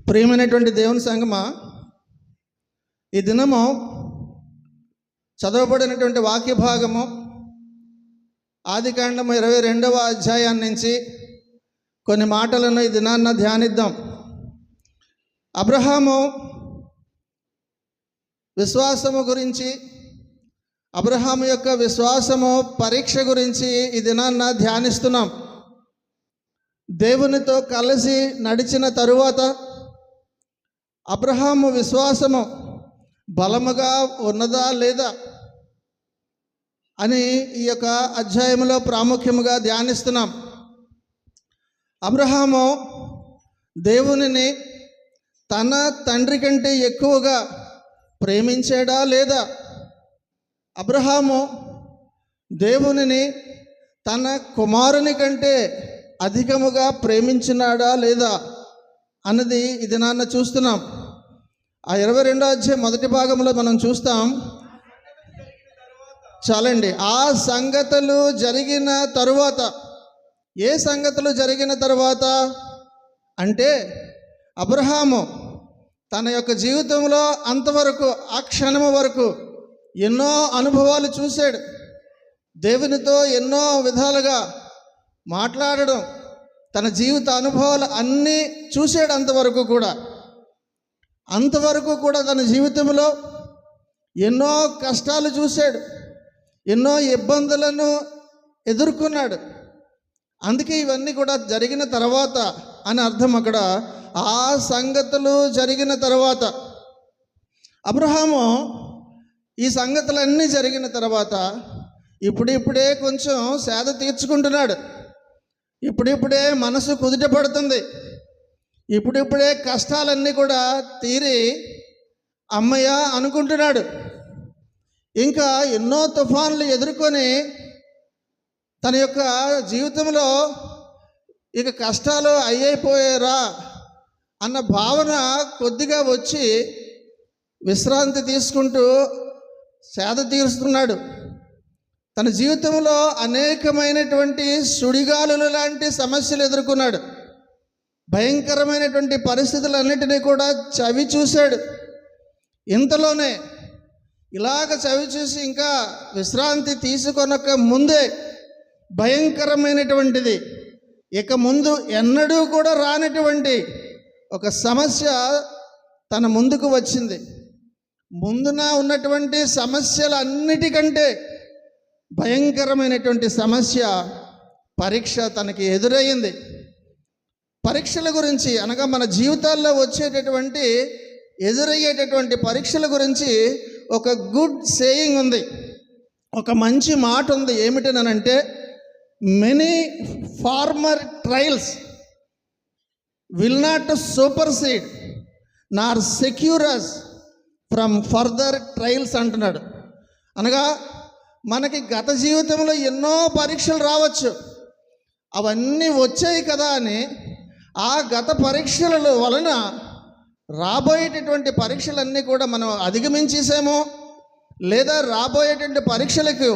ప్రియమైనటువంటి దేవుని సంగమా, ఈ దినము చదవబడినటువంటి వాక్య భాగము ఆదికాండము 22వ అధ్యాయాన్ని నుంచి కొన్ని మాటలను ఈ దినాన్న ధ్యానిద్దాం. అబ్రహాము విశ్వాసము గురించి, అబ్రహాము యొక్క విశ్వాసము పరీక్ష గురించి ఈ దినాన్న ధ్యానిస్తున్నాం. దేవునితో కలిసి నడిచిన తరువాత అబ్రహాము విశ్వాసము బలముగా ఉన్నదా లేదా అని ఈ యొక్క అధ్యాయంలో ప్రాముఖ్యముగా ధ్యానిస్తున్నాం. అబ్రహాము దేవునిని తన తండ్రి కంటే ఎక్కువగా ప్రేమించాడా లేదా? అబ్రహాము దేవునిని తన కుమారుని కంటే అధికముగా ప్రేమించినాడా లేదా అన్నది ఇది నాన్న చూస్తున్నాం. ఆ 22వ అధ్యాయం మొదటి భాగంలో మనం చూస్తాం. చాలండి. ఆ సంగతులు జరిగిన తరువాత, ఏ సంగతులు జరిగిన తరువాత అంటే అబ్రహాము తన యొక్క జీవితంలో అంతవరకు, ఆ క్షణము వరకు ఎన్నో అనుభవాలు చూశాడు. దేవునితో ఎన్నో విధాలుగా మాట్లాడడం, తన జీవిత అనుభవాలు అన్నీ చూశాడు. అంతవరకు కూడా తన జీవితంలో ఎన్నో కష్టాలు చూశాడు, ఎన్నో ఇబ్బందులను ఎదుర్కొన్నాడు. అందుకే ఇవన్నీ కూడా జరిగిన తర్వాత అని అర్థం. అక్కడ ఆ సంగతులు జరిగిన తర్వాత అబ్రహాము ఈ సంగతులన్నీ జరిగిన తర్వాత ఇప్పుడిప్పుడే కొంచెం సేద తీర్చుకుంటున్నాడు. ఇప్పుడిప్పుడే మనసు కుదుట పడుతుంది. ఇప్పుడిప్పుడే కష్టాలన్నీ కూడా తీరి అమ్మయ్య అనుకుంటున్నాడు. ఇంకా ఎన్నో తుఫాన్లు ఎదుర్కొని తన యొక్క జీవితంలో ఇక కష్టాలు అయిపోయారా అన్న భావన కొద్దిగా వచ్చి విశ్రాంతి తీసుకుంటూ సేద తీరుస్తున్నాడు. తన జీవితంలో అనేకమైనటువంటి సుడిగాలులు లాంటి సమస్యలు ఎదుర్కొన్నాడు. భయంకరమైనటువంటి పరిస్థితులన్నిటినీ కూడా చవి చూశాడు. ఇంతలోనే ఇలాగ చవి చూసి ఇంకా విశ్రాంతి తీసుకొనక ముందే భయంకరమైనటువంటిది, ఇక ముందు ఎన్నడూ కూడా రానటువంటి ఒక సమస్య తన ముందుకు వచ్చింది. ముందున ఉన్నటువంటి సమస్యలన్నిటికంటే భయంకరమైనటువంటి సమస్య, పరీక్ష తనకి ఎదురయ్యింది. పరీక్షల గురించి అనగా మన జీవితాల్లో వచ్చేటటువంటి ఎదురయ్యేటటువంటి పరీక్షల గురించి ఒక గుడ్ సేయింగ్ ఉంది, ఒక మంచి మాట ఉంది. ఏమిటనంటే, many former trials will not supersede nor secure us from further trials అంటున్నాడు. అనగా మనకి గత జీవితంలో ఎన్నో పరీక్షలు రావచ్చు, అవన్నీ వచ్చాయి కదా అని ఆ గత పరీక్షల వలన రాబోయేటటువంటి పరీక్షలన్నీ కూడా మనం అధిగమించేసామో, లేదా రాబోయేటువంటి పరీక్షలకు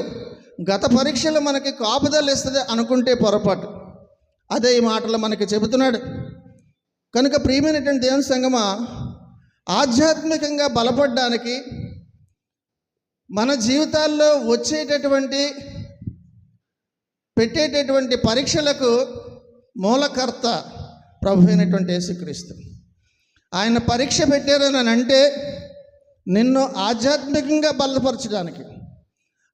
గత పరీక్షలు మనకి కాపుదలు ఇస్తుంది అనుకుంటే పొరపాటు. అదే ఈ మాటలు మనకి చెబుతున్నాడు. కనుక ప్రియమైనటువంటి దేవుని సంగమా, ఆధ్యాత్మికంగా బలపడడానికి మన జీవితాల్లో పెట్టేటటువంటి పరీక్షలకు మూలకర్త ప్రభు అయినటువంటి యేసుక్రీస్తు. ఆయన పరీక్ష పెట్టారని అంటే నిన్ను ఆధ్యాత్మికంగా బలపరచడానికి.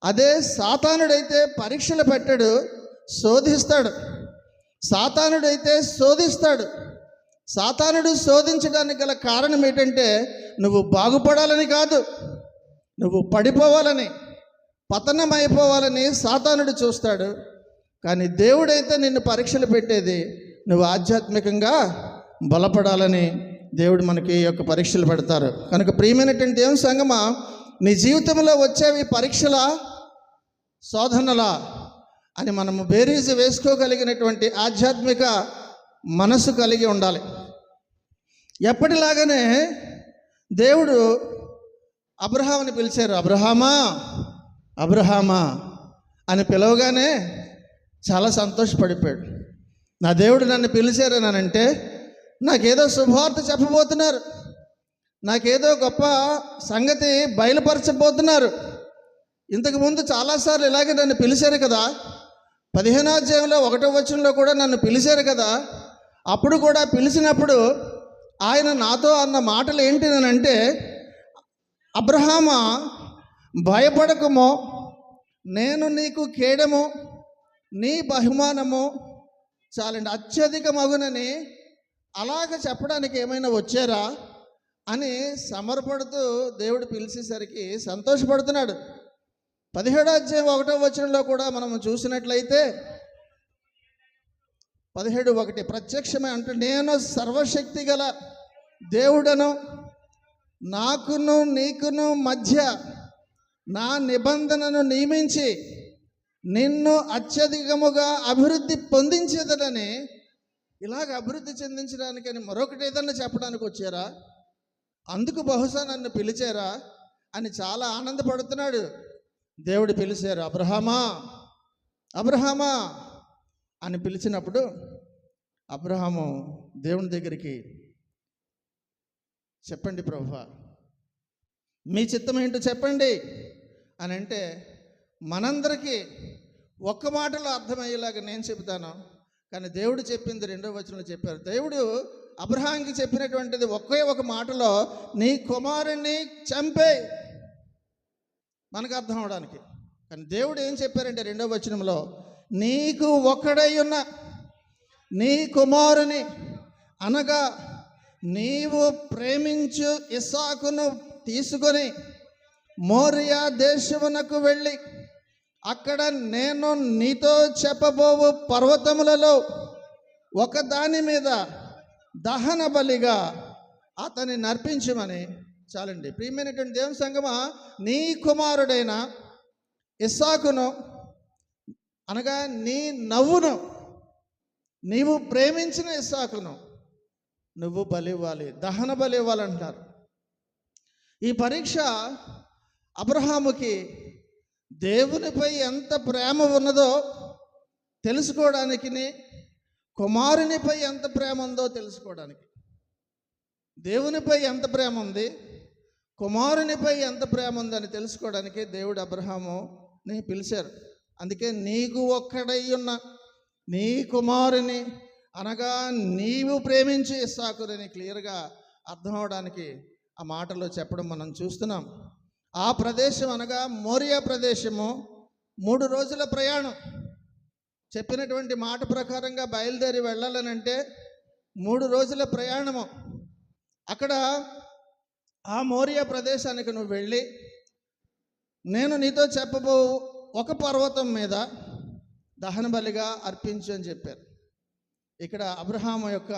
అదే సాతానుడైతే పరీక్షలు పెట్టాడు, శోధిస్తాడు. సాతానుడు శోధించడానికి గల కారణం ఏంటంటే, నువ్వు బాగుపడాలని కాదు, నువ్వు పడిపోవాలని, పతనమైపోవాలని సాతానుడు చూస్తాడు. కానీ దేవుడైతే నిన్ను పరీక్షలు పెట్టేది నువ్వు ఆధ్యాత్మికంగా బలపడాలని. దేవుడు మనకి ఈ యొక్క పరీక్షలు పెడతారు. కనుక ప్రియమైనటువంటి దేవుని సంగమా, నీ జీవితంలో వచ్చేవి పరీక్షలా, శోధనలా అని మనము బేరీజు వేసుకోగలిగినటువంటి ఆధ్యాత్మిక మనసు కలిగి ఉండాలి. ఎప్పటిలాగానే దేవుడు అబ్రహాముని పిలిచారు. అబ్రహామా, అబ్రహామా అని పిలవగానే చాలా సంతోషపడిపోయాడు. నా దేవుడు నన్ను పిలిచారని అంటే నాకేదో శుభవార్త చెప్పబోతున్నారు, నాకేదో గొప్ప సంగతి బయలుపరచబోతున్నారు. ఇంతకుముందు చాలాసార్లు ఇలాగే నన్ను పిలిచారు కదా, 15వ అధ్యాయంలో 1వ వచనంలో కూడా నన్ను పిలిచారు కదా. అప్పుడు కూడా పిలిచినప్పుడు ఆయన నాతో అన్న మాటలు ఏంటి అని అంటే, అబ్రహామా భయపడకుమో, నేను నీకు కేడము, నీ బహుమానము చాలండి అత్యధిక మగునని అలాగ చెప్పడానికి ఏమైనా వచ్చారా అని సమర్పడుతూ దేవుడు పిలిచేసరికి సంతోషపడుతున్నాడు. 17వ అధ్యాయం 1వ వచనంలో కూడా మనం చూసినట్లయితే 17:1 ప్రత్యక్షమే అంటే, నేను సర్వశక్తి గల దేవుడను, నాకును నీకును మధ్య నా నిబంధనను నియమించి నిన్ను అత్యధికముగా అభివృద్ధి పొందించేదనని, ఇలాగ అభివృద్ధి చెందించడానికని మరొకటి ఏదన్నా చెప్పడానికి వచ్చారా, అందుకు బహుశా నన్ను పిలిచారా అని చాలా ఆనందపడుతున్నాడు. దేవుడు పిలిచారు, అబ్రహామా అబ్రహామా అని పిలిచినప్పుడు అబ్రహాము దేవుని దగ్గరికి, చెప్పండి ప్రభువా, మీ చిత్తం ఏంటో చెప్పండి అని అంటే, మనందరికీ ఒక్క మాటలో అర్థమయ్యేలాగా నేను చెబుతాను, కానీ దేవుడు చెప్పింది 2వ వచనంలో చెప్పారు. దేవుడు అబ్రహాంకి చెప్పినటువంటిది ఒకే ఒక మాటలో, నీ కుమారుణ్ణి చంపే, మనకు అర్థం అవడానికి. కానీ దేవుడు ఏం చెప్పారంటే 2వ వచనంలో, నీకు ఒక్కడై ఉన్న నీ కుమారుని అనగా నీవు ప్రేమించు ఇస్సాకును తీసుకొని మోరియా దేశమునకు వెళ్ళి అక్కడ నేను నీతో చెప్పబోవు పర్వతములలో ఒకదాని మీద దహన బలిగా అతన్ని నర్పించమని. చాలండి ప్రియమైనటువంటి దేవుని సంగమా, నీ కుమారుడైన ఇస్సాకును అనగా నీ నవ్వును, నీవు ప్రేమించిన ఇస్సాకును నువ్వు బలి ఇవ్వాలి, దహన బలి ఇవ్వాలంటున్నారు. ఈ పరీక్ష అబ్రహాముకి దేవునిపై ఎంత ప్రేమ ఉన్నదో తెలుసుకోవడానికి, కుమారునిపై ఎంత ప్రేమ ఉందో తెలుసుకోవడానికి. దేవునిపై ఎంత ప్రేమ ఉంది, కుమారునిపై ఎంత ప్రేమ ఉందని తెలుసుకోవడానికి దేవుడు అబ్రహాముని పిలిచారు. అందుకే నీకు ఒక్కడై ఉన్న నీ కుమారుని అనగా నీవు ప్రేమించి ఇస్సాకుని క్లియర్గా అర్థం అవడానికి ఆ మాటలో చెప్పడం మనం చూస్తున్నాం. ఆ ప్రదేశం అనగా మోరియా ప్రదేశము 3 రోజుల ప్రయాణం. చెప్పినటువంటి మాట ప్రకారంగా బయలుదేరి వెళ్ళాలనంటే 3 రోజుల ప్రయాణము. అక్కడ ఆ మోరియా ప్రదేశానికి నువ్వు వెళ్ళి నేను నీతో చెప్పబో ఒక పర్వతం మీద దహన బలిగా అర్పించు అని చెప్పారు. ఇక్కడ అబ్రహాము యొక్క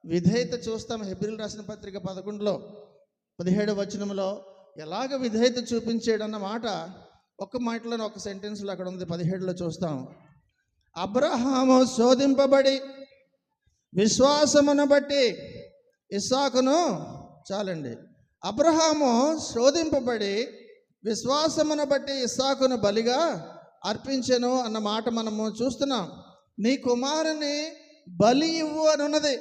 విధేయత చూస్తాం. హెబ్రీయులకు రాసిన పత్రిక 11లో 17వ వచనంలో ఎలాగ విధేయత చూపించాడన్న మాట ఒక్క మాటలో ఒక సెంటెన్స్లో అక్కడ ఉంది. 17లో చూస్తాం, అబ్రహాము శోధింపబడి విశ్వాసమును బట్టి ఇస్సాకును, చాలండి, అబ్రహాము శోధింపబడి విశ్వాసమును బట్టి ఇస్సాకును బలిగా అర్పించెను అన్న మాట మనము చూస్తున్నాం. నీ కుమారుని బలి ఇవ్వు అని ఉన్నది.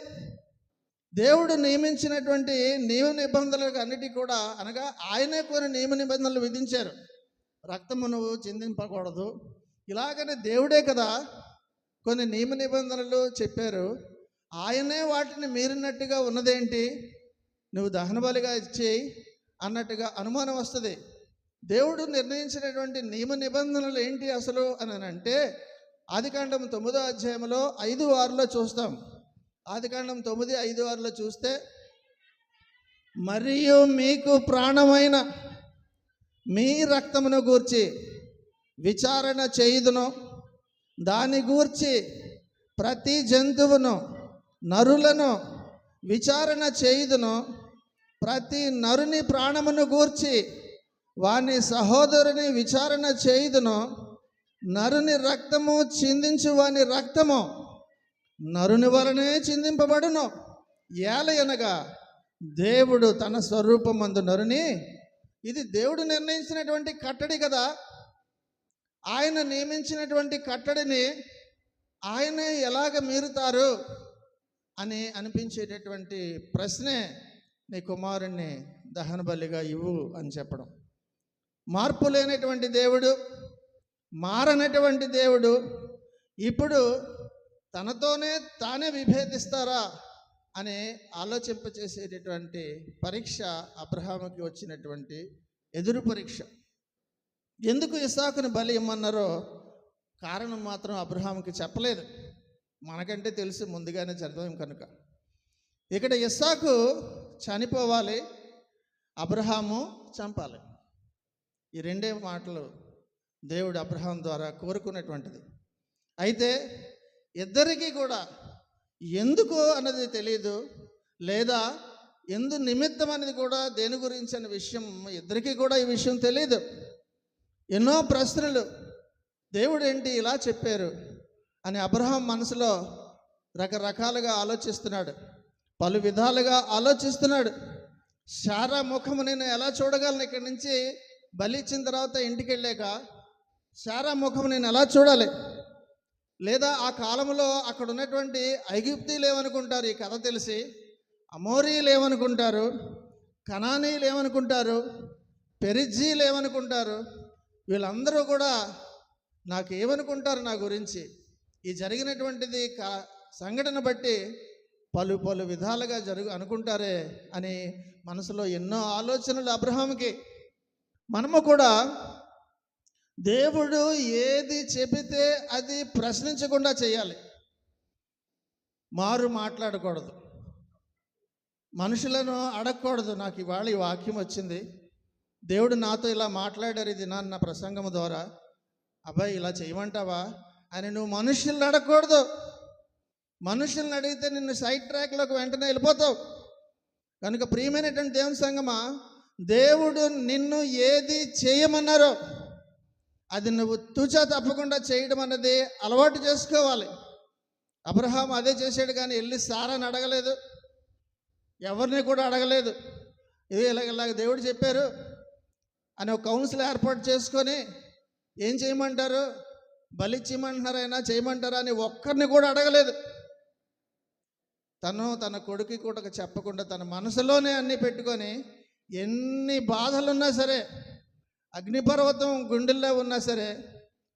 దేవుడు నియమించినటువంటి నియమ నిబంధనలకు అన్నిటి కూడా అనగా ఆయనే కొన్ని నియమ నిబంధనలు విధించారు. రక్తము నువ్వు చిందింపకూడదు, ఇలాగనే దేవుడే కదా కొన్ని నియమ నిబంధనలు చెప్పారు. ఆయనే వాటిని మీరినట్టుగా ఉన్నదేంటి, నువ్వు దహన బలిగా ఇచ్చేయి అన్నట్టుగా అనుమానం వస్తుంది. దేవుడు నిర్ణయించినటువంటి నియమ నిబంధనలు ఏంటి అసలు అని అంటే, ఆదికాండం 9వ అధ్యాయంలో 5:6లో చూస్తాం. ఆదికాండం 9:5-6లో చూస్తే, మరియు మీకు ప్రాణమైన మీ రక్తమును గూర్చి విచారణ చేయుదును, దాని గూర్చి ప్రతి జంతువును నరులను విచారణ చేయుదును, ప్రతి నరుని ప్రాణమును గూర్చి వాని సహోదరుని విచారణ చేయుదును, నరుని రక్తము చిందించు వాని రక్తము నరుని వలనే చిందింపబడును. ఏలయనగా దేవుడు తన స్వరూపమందు నరుని, ఇది దేవుడు నిర్ణయించినటువంటి కట్టడి కదా. ఆయన నియమించినటువంటి కట్టడిని ఆయనే ఎలాగ మీరుతారు, అని అనిపించేటటువంటి ప్రశ్నే నీ కుమారుణ్ణి దహన బలిగా ఇవ్వు అని చెప్పడం. మార్పు లేనటువంటి దేవుడు, మారనటువంటి దేవుడు ఇప్పుడు తనతోనే తానే విభేదిస్తారా అని ఆలోచింపచేసేటటువంటి పరీక్ష అబ్రహాముకి వచ్చినటువంటి ఎదురు పరీక్ష. ఎందుకు ఇస్సాకుని బలి ఇమ్మన్నారో కారణం మాత్రం అబ్రహాముకి చెప్పలేదు. మనకంటే తెలిసి ముందుగానే చదివాం కనుక. ఇక్కడ ఇస్సాకు చనిపోవాలి, అబ్రహాము చంపాలి. ఈ రెండే మాటలు దేవుడు అబ్రహాం ద్వారా కోరుకున్నటువంటిది. అయితే ఇద్దరికీ కూడా ఎందుకు అన్నది తెలియదు, లేదా ఎందు నిమిత్తం అనేది కూడా దేని గురించి అనే విషయం ఇద్దరికీ కూడా ఈ విషయం తెలియదు. ఎన్నో ప్రశ్నలు, దేవుడు ఏంటి ఇలా చెప్పారు అని అబ్రహాం మనసులో రకరకాలుగా ఆలోచిస్తున్నాడు, పలు విధాలుగా ఆలోచిస్తున్నాడు. శారా ముఖము నేను ఎలా చూడగలను? ఇక్కడి నుంచి బలి ఇచ్చిన తర్వాత ఇంటికి వెళ్ళాక శారా ముఖము నేను ఎలా చూడాలి? లేదా ఆ కాలంలో అక్కడ ఉన్నటువంటి ఐగుప్తీయులు ఏమనుకుంటారు? ఈ కథ తెలిసి అమోరీలు ఏమనుకుంటారు? కనానీయులు ఏమనుకుంటారు? పెరిజ్జీలు ఏమనుకుంటారు? వీళ్ళందరూ కూడా నాకు ఏమనుకుంటారు నా గురించి? ఈ జరిగినటువంటిది సంఘటన బట్టి పలు విధాలుగా అనుకుంటారే అని మనసులో ఎన్నో ఆలోచనలు అబ్రహాముకి. మనము కూడా దేవుడు ఏది చెబితే అది ప్రశ్నించకుండా చేయాలి. మారు మాట్లాడకూడదు, మనుషులను అడగకూడదు. నాకు ఇవాళ ఈ వాక్యం వచ్చింది, దేవుడు నాతో ఇలా మాట్లాడారు ఇది నా ప్రసంగం ద్వారా, అబ్బాయి ఇలా చేయమంటావా అని నువ్వు మనుషుల్ని అడగకూడదు. మనుషుల్ని అడిగితే నిన్ను సైడ్ ట్రాక్లోకి వెంటనే వెళ్ళిపోతావు. కనుక ప్రియమైనటువంటి దేవుని సంగమా, దేవుడు నిన్ను ఏది చేయమన్నారో అది నువ్వు తూచా తప్పకుండా చేయడం అన్నది అలవాటు చేసుకోవాలి. అబ్రహాం అదే చేశాడు, కానీ వెళ్ళి సారాని అడగలేదు, ఎవరిని కూడా అడగలేదు. ఇది ఇలాగ దేవుడు చెప్పారు అని ఒక కౌన్సిల్ ఏర్పాటు చేసుకొని ఏం చేయమంటారు, బలి చేయమంటున్నారైనా చేయమంటారా అని ఒక్కరిని కూడా అడగలేదు. తన కొడుకు కూడా చెప్పకుండా తన మనసులోనే అన్నీ పెట్టుకొని ఎన్ని బాధలున్నా సరే, అగ్నిపర్వతం గుండెల్లో ఉన్నా సరే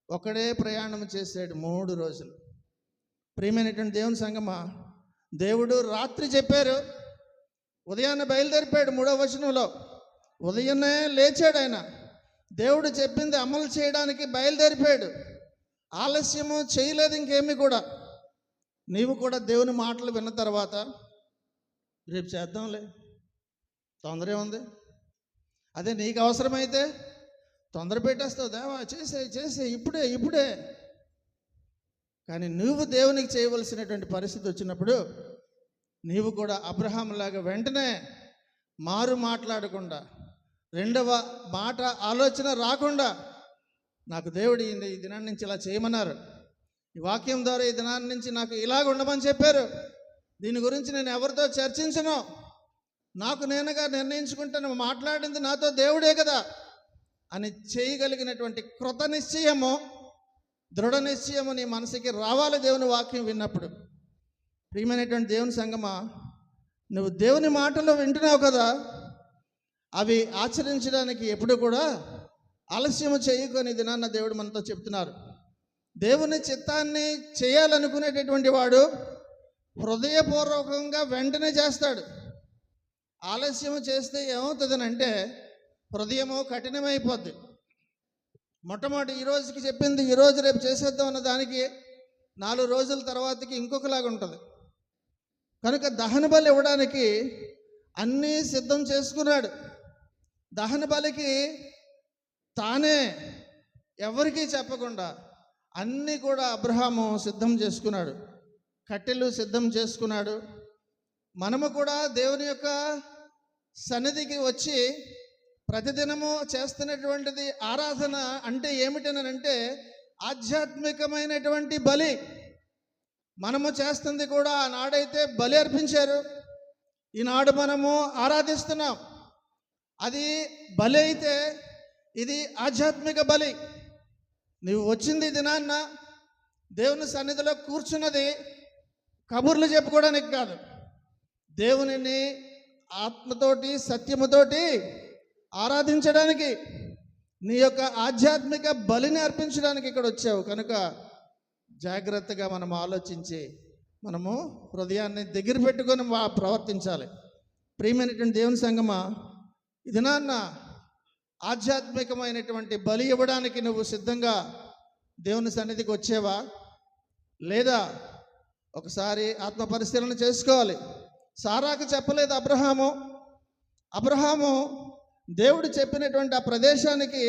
ఒకడే ప్రయాణం చేశాడు 3 రోజులు. ప్రియమైనటువంటి దేవుని సంగమా, దేవుడు రాత్రి చెప్పారు, ఉదయాన్నే బయలుదేరిపోయాడు. 3వ వచనంలో ఉదయాన్నే లేచాడు ఆయన. దేవుడు చెప్పింది అమలు చేయడానికి బయలుదేరిపోయాడు. ఆలస్యము చేయలేదు ఇంకేమీ కూడా. నీవు కూడా దేవుని మాటలు విన్న తర్వాత రేపు చేద్దాంలే, తొందరే ఉంది, అదే నీకు అవసరమైతే తొందర పెట్టేస్తావు, దేవా చేసే ఇప్పుడే. కానీ నువ్వు దేవునికి చేయవలసినటువంటి పరిస్థితి వచ్చినప్పుడు నీవు కూడా అబ్రహాంలాగా వెంటనే మారు మాట్లాడకుండా, రెండవ మాట ఆలోచన రాకుండా, నాకు దేవుడు ఈ దినాన్ని నుంచి ఇలా చేయమన్నారు, ఈ వాక్యం ద్వారా ఈ దినాన్ని నుంచి నాకు ఇలాగ ఉండమని చెప్పారు, దీని గురించి నేను ఎవరితో చర్చించను, నాకు నేనుగా నిర్ణయించుకుంటాను, మాట్లాడింది నాతో దేవుడే కదా అని చేయగలిగినటువంటి కృత నిశ్చయము, దృఢ నిశ్చయము నీ మనసుకి రావాలి దేవుని వాక్యం విన్నప్పుడు. ప్రియమైనటువంటి దేవుని సంగమా, నువ్వు దేవుని మాటలు వింటున్నావు కదా, అవి ఆచరించడానికి ఎప్పుడు కూడా ఆలస్యము చేయకొని దినాన్న దేవుడు మనతో చెప్తున్నారు. దేవుని చిత్తాన్ని చేయాలనుకునేటటువంటి వాడు హృదయపూర్వకంగా వెంటనే చేస్తాడు. ఆలస్యము చేస్తే ఏమవుతుందనంటే హృదయము కఠినమైపోద్ది. మొట్టమొదటి ఈ రోజుకి చెప్పింది ఈరోజు రేపు చేసేద్దాం అన్న దానికి 4 రోజుల తర్వాతకి ఇంకొకలాగా ఉంటుంది. కనుక దహన బలి ఇవ్వడానికి అన్నీ సిద్ధం చేసుకున్నాడు. దహన బలికి తానే ఎవరికీ చెప్పకుండా అన్నీ కూడా అబ్రహాము సిద్ధం చేసుకున్నాడు. కట్టెలు సిద్ధం చేసుకున్నాడు. మనము కూడా దేవుని యొక్క సన్నిధికి వచ్చి ప్రతిదినము చేస్తున్నటువంటిది ఆరాధన అంటే ఏమిటనంటే ఆధ్యాత్మికమైనటువంటి బలి. మనము చేస్తుంది కూడా ఆనాడైతే బలి అర్పించారు, ఈనాడు మనము ఆరాధిస్తున్నాం. అది బలి అయితే ఇది ఆధ్యాత్మిక బలి. నీవు వచ్చింది దినాన్న దేవుని సన్నిధిలో కూర్చున్నది కబుర్లు చెప్పుకోవడానికి కాదు, దేవునిని ఆత్మతోటి సత్యముతోటి ఆరాధించడానికి, నీ యొక్క ఆధ్యాత్మిక బలిని అర్పించడానికి ఇక్కడ వచ్చావు. కనుక జాగ్రత్తగా మనం ఆలోచించి మనము హృదయాన్ని దగ్గర పెట్టుకొని ప్రవర్తించాలి. ప్రియమైనటువంటి దేవుని సంగమా, ఇది నాన్న ఆధ్యాత్మికమైనటువంటి బలి ఇవ్వడానికి నువ్వు సిద్ధంగా దేవుని సన్నిధికి వచ్చేవా లేదా? ఒకసారి ఆత్మ పరిశీలన చేసుకోవాలి. సారాకు చెప్పలేదు అబ్రహాము దేవుడు చెప్పినటువంటి ఆ ప్రదేశానికి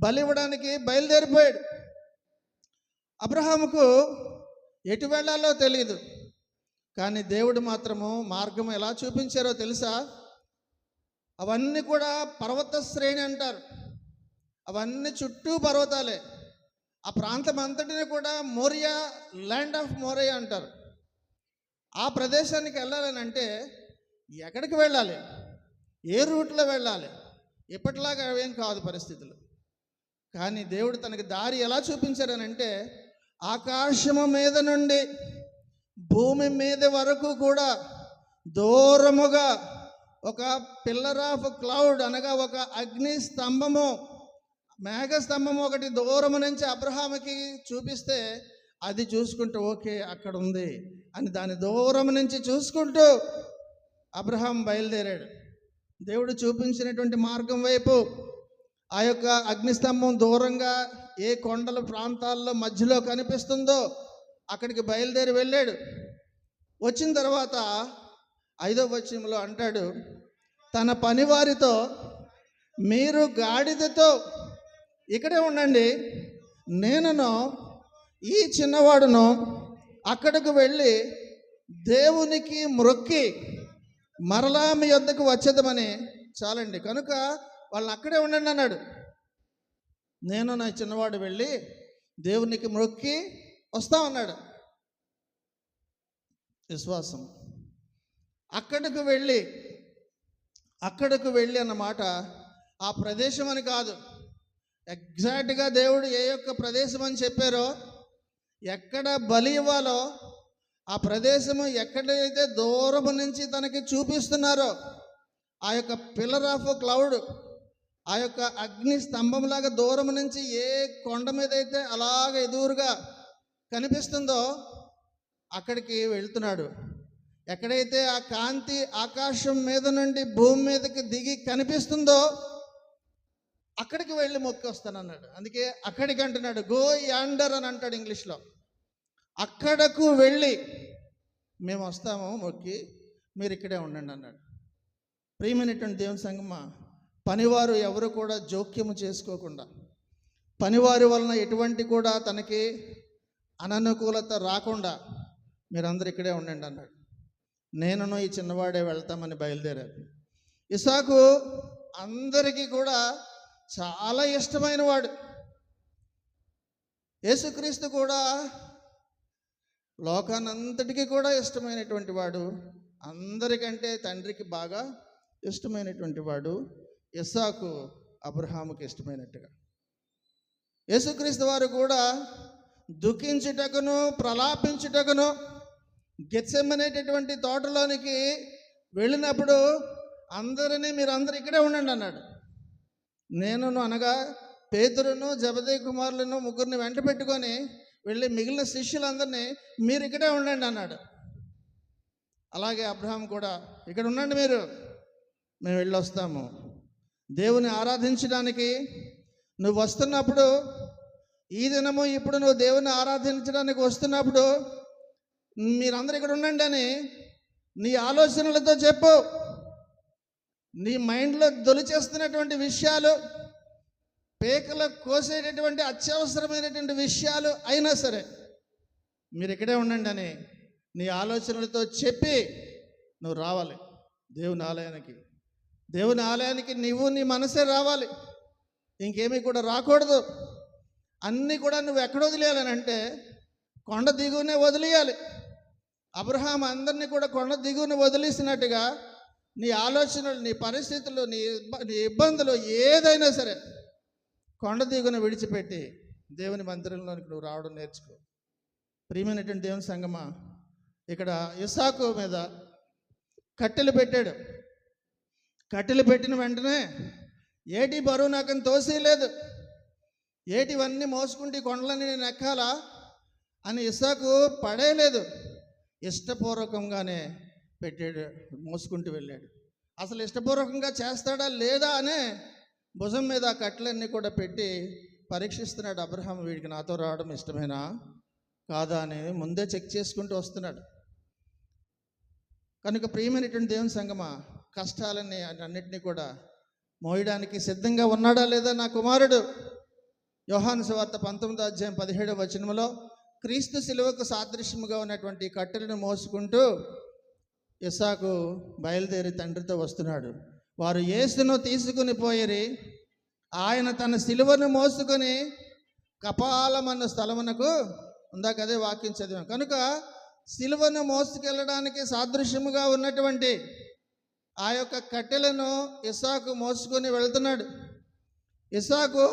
బలి ఇవ్వడానికి బయలుదేరిపోయాడు. అబ్రహాముకు ఎటు వెళ్ళాలో తెలియదు, కానీ దేవుడు మాత్రము మార్గం ఎలా చూపించారో తెలుసా? అవన్నీ కూడా పర్వత శ్రేణి అంటారు. అవన్నీ చుట్టూ పర్వతాలే. ఆ ప్రాంతం అంతటిని కూడా మోరియా, ల్యాండ్ ఆఫ్ మోరియా అంటారు. ఆ ప్రదేశానికి వెళ్ళాలని అంటే ఎక్కడికి వెళ్ళాలి, ఏ రూట్లో వెళ్ళాలి? ఎప్పటిలాగా ఏం కాదు పరిస్థితులు. కానీ దేవుడు తనకి దారి ఎలా చూపించారనంటే, ఆకాశము మీద నుండి భూమి మీద వరకు కూడా దూరముగా ఒక పిల్లర్ ఆఫ్ క్లౌడ్, అనగా ఒక అగ్ని స్తంభము, మేఘస్తంభము ఒకటి దూరము నుంచి అబ్రహాముకి చూపిస్తే, అది చూసుకుంటూ ఓకే అక్కడ ఉంది అని దాని దూరం నుంచి చూసుకుంటూ అబ్రహాం బయలుదేరాడు. దేవుడు చూపించినటువంటి మార్గం వైపు ఆ యొక్క అగ్నిస్తంభం దూరంగా ఏ కొండల ప్రాంతాల్లో మధ్యలో కనిపిస్తుందో అక్కడికి బయలుదేరి వెళ్ళాడు. వచ్చిన తర్వాత 5వ వచనంలో అంటాడు, తన పనివారితో, మీరు గాడిదతో ఇక్కడే ఉండండి, నేనును ఈ చిన్నవాడును అక్కడికి వెళ్ళి దేవునికి మ్రొక్కి మరలా మీ యొద్దకు వచ్చేదమని. చాలండి, కనుక వాళ్ళని అక్కడే ఉండండి అన్నాడు. నేను నా చిన్నవాడు వెళ్ళి దేవునికి మ్రొక్కి వస్తామన్నాడు. విశ్వాసం. అక్కడికి వెళ్ళి అన్నమాట ఆ ప్రదేశం అని కాదు, ఎగ్జాక్ట్గా దేవుడు ఏ యొక్క ప్రదేశం అని చెప్పారో, ఎక్కడ బలి ఇవ్వాలో ఆ ప్రదేశము ఎక్కడైతే దూరం నుంచి తనకి చూపిస్తున్నారో, ఆ యొక్క పిల్లర్ ఆఫ్ క్లౌడ్, ఆ యొక్క అగ్ని స్తంభంలాగా దూరం నుంచి ఏ కొండ మీద అయితే అలాగ ఎదురుగా కనిపిస్తుందో అక్కడికి వెళ్తున్నాడు. ఎక్కడైతే ఆ కాంతి ఆకాశం మీద నుండి భూమి మీదకి దిగి కనిపిస్తుందో అక్కడికి వెళ్ళి మొక్కి వస్తానన్నాడు. అందుకే అక్కడికి అంటున్నాడు, గో యాండర్ అని అంటాడు ఇంగ్లీష్లో. అక్కడకు వెళ్ళి మేము వస్తాము మొక్కి, మీరు ఇక్కడే ఉండండి అన్నాడు. ప్రియమైనటువంటి దేవుని సంగమా, పనివారు ఎవరు కూడా జోక్యము చేసుకోకుండా, పనివారి వలన ఎటువంటి కూడా తనకి అననుకూలత రాకుండా మీరందరూ ఇక్కడే ఉండండి అన్నాడు. నేనును ఈ చిన్నవాడే వెళ్తామని బయలుదేరారు. ఇసాకు అందరికీ కూడా చాలా ఇష్టమైన వాడు. యేసుక్రీస్తు కూడా లోకానంతటికీ కూడా ఇష్టమైనటువంటి వాడు. అందరికంటే తండ్రికి బాగా ఇష్టమైనటువంటి వాడు. ఇస్సాకు అబ్రహాముకి ఇష్టమైనట్టుగా యేసుక్రీస్తు వారు కూడా దుఃఖించుటకును ప్రలాపించుటకును గెత్సెమనేటటువంటి తోటలోనికి వెళ్ళినప్పుడు మీరందరూ ఇక్కడే ఉండండి అన్నాడు. నేనును అనగా పేతురును జబదయి కుమారులను ముగ్గురిని వెంట పెట్టుకొని వెళ్ళి మిగిలిన శిష్యులందరినీ మీరు ఇక్కడే ఉండండి అన్నాడు. అలాగే అబ్రహాం కూడా ఇక్కడ ఉండండి, మేము వెళ్ళొస్తాము. దేవుని ఆరాధించడానికి నువ్వు వస్తున్నప్పుడు, ఈ దినము ఇప్పుడు నువ్వు దేవుని ఆరాధించడానికి వస్తున్నప్పుడు మీరందరూ ఇక్కడ ఉండండి అని నీ ఆలోచనలతో చెప్పు. నీ మైండ్లో దొలిచేస్తున్నటువంటి విషయాలు, పేకలు కోసేటటువంటి అత్యవసరమైనటువంటి విషయాలు అయినా సరే మీరు ఇక్కడే ఉండండి అని నీ ఆలోచనలతో చెప్పి నువ్వు రావాలి దేవుని ఆలయానికి. దేవుని ఆలయానికి నీ మనసే రావాలి, ఇంకేమీ కూడా రాకూడదు. అన్నీ కూడా నువ్వు ఎక్కడ వదిలేయాలని అంటే కొండ దిగువనే వదిలేయాలి. అబ్రహాం అందరినీ కూడా కొండ దిగువన వదిలేసినట్టుగా నీ ఆలోచనలు, నీ పరిస్థితులు, నీ ఇబ్బందులు ఏదైనా సరే కొండ దిగున విడిచిపెట్టి దేవుని మందిరంలోనికి నువ్వు రావడం నేర్చుకో. ప్రియమైనటువంటి దేవుని సంగమా, ఇక్కడ ఇస్సాకు మీద కట్టెలు పెట్టాడు. కట్టెలు పెట్టిన వెంటనే ఏటి బరువు నాకని తోసేయలేదు. ఏటివన్నీ మోసుకుంటే కొండలని నేను ఎక్కాలా అని ఇస్సాకు పడేయలేదు. ఇష్టపూర్వకంగానే పెట్టాడు, మోసుకుంటూ వెళ్ళాడు. అసలు ఇష్టపూర్వకంగా చేస్తాడా లేదా అనే భుజం మీద ఆ కట్టెలన్నీ కూడా పెట్టి పరీక్షిస్తున్నాడు అబ్రహాం. వీడికి నాతో రావడం ఇష్టమేనా కాదా అని ముందే చెక్ చేసుకుంటూ వస్తున్నాడు. కనుక ప్రియమైనటువంటి దేవుని సంగమా, కష్టాలన్నీ అన్నింటినీ కూడా మోయడానికి సిద్ధంగా ఉన్నాడా లేదా నా కుమారుడు? యోహాను సువార్త 19:17 క్రీస్తు శిలువకు సాదృశ్యముగా ఉన్నటువంటి కట్టెలను మోసుకుంటూ ఇస్సాకు బయలుదేరి తండ్రితో వస్తున్నాడు. వారు యేసును తీసుకుని పోయిరి. ఆయన తన శిలువను మోసుకొని కపాలమన్న స్థలమునకు ఉందాక అదే వాక్యం చదివాం. కనుక శిలువను మోసుకెళ్ళడానికి సాదృశ్యముగా ఉన్నటువంటి ఆ యొక్క కట్టెలను ఇస్సాకు మోసుకొని వెళ్తున్నాడు. ఇస్సాకు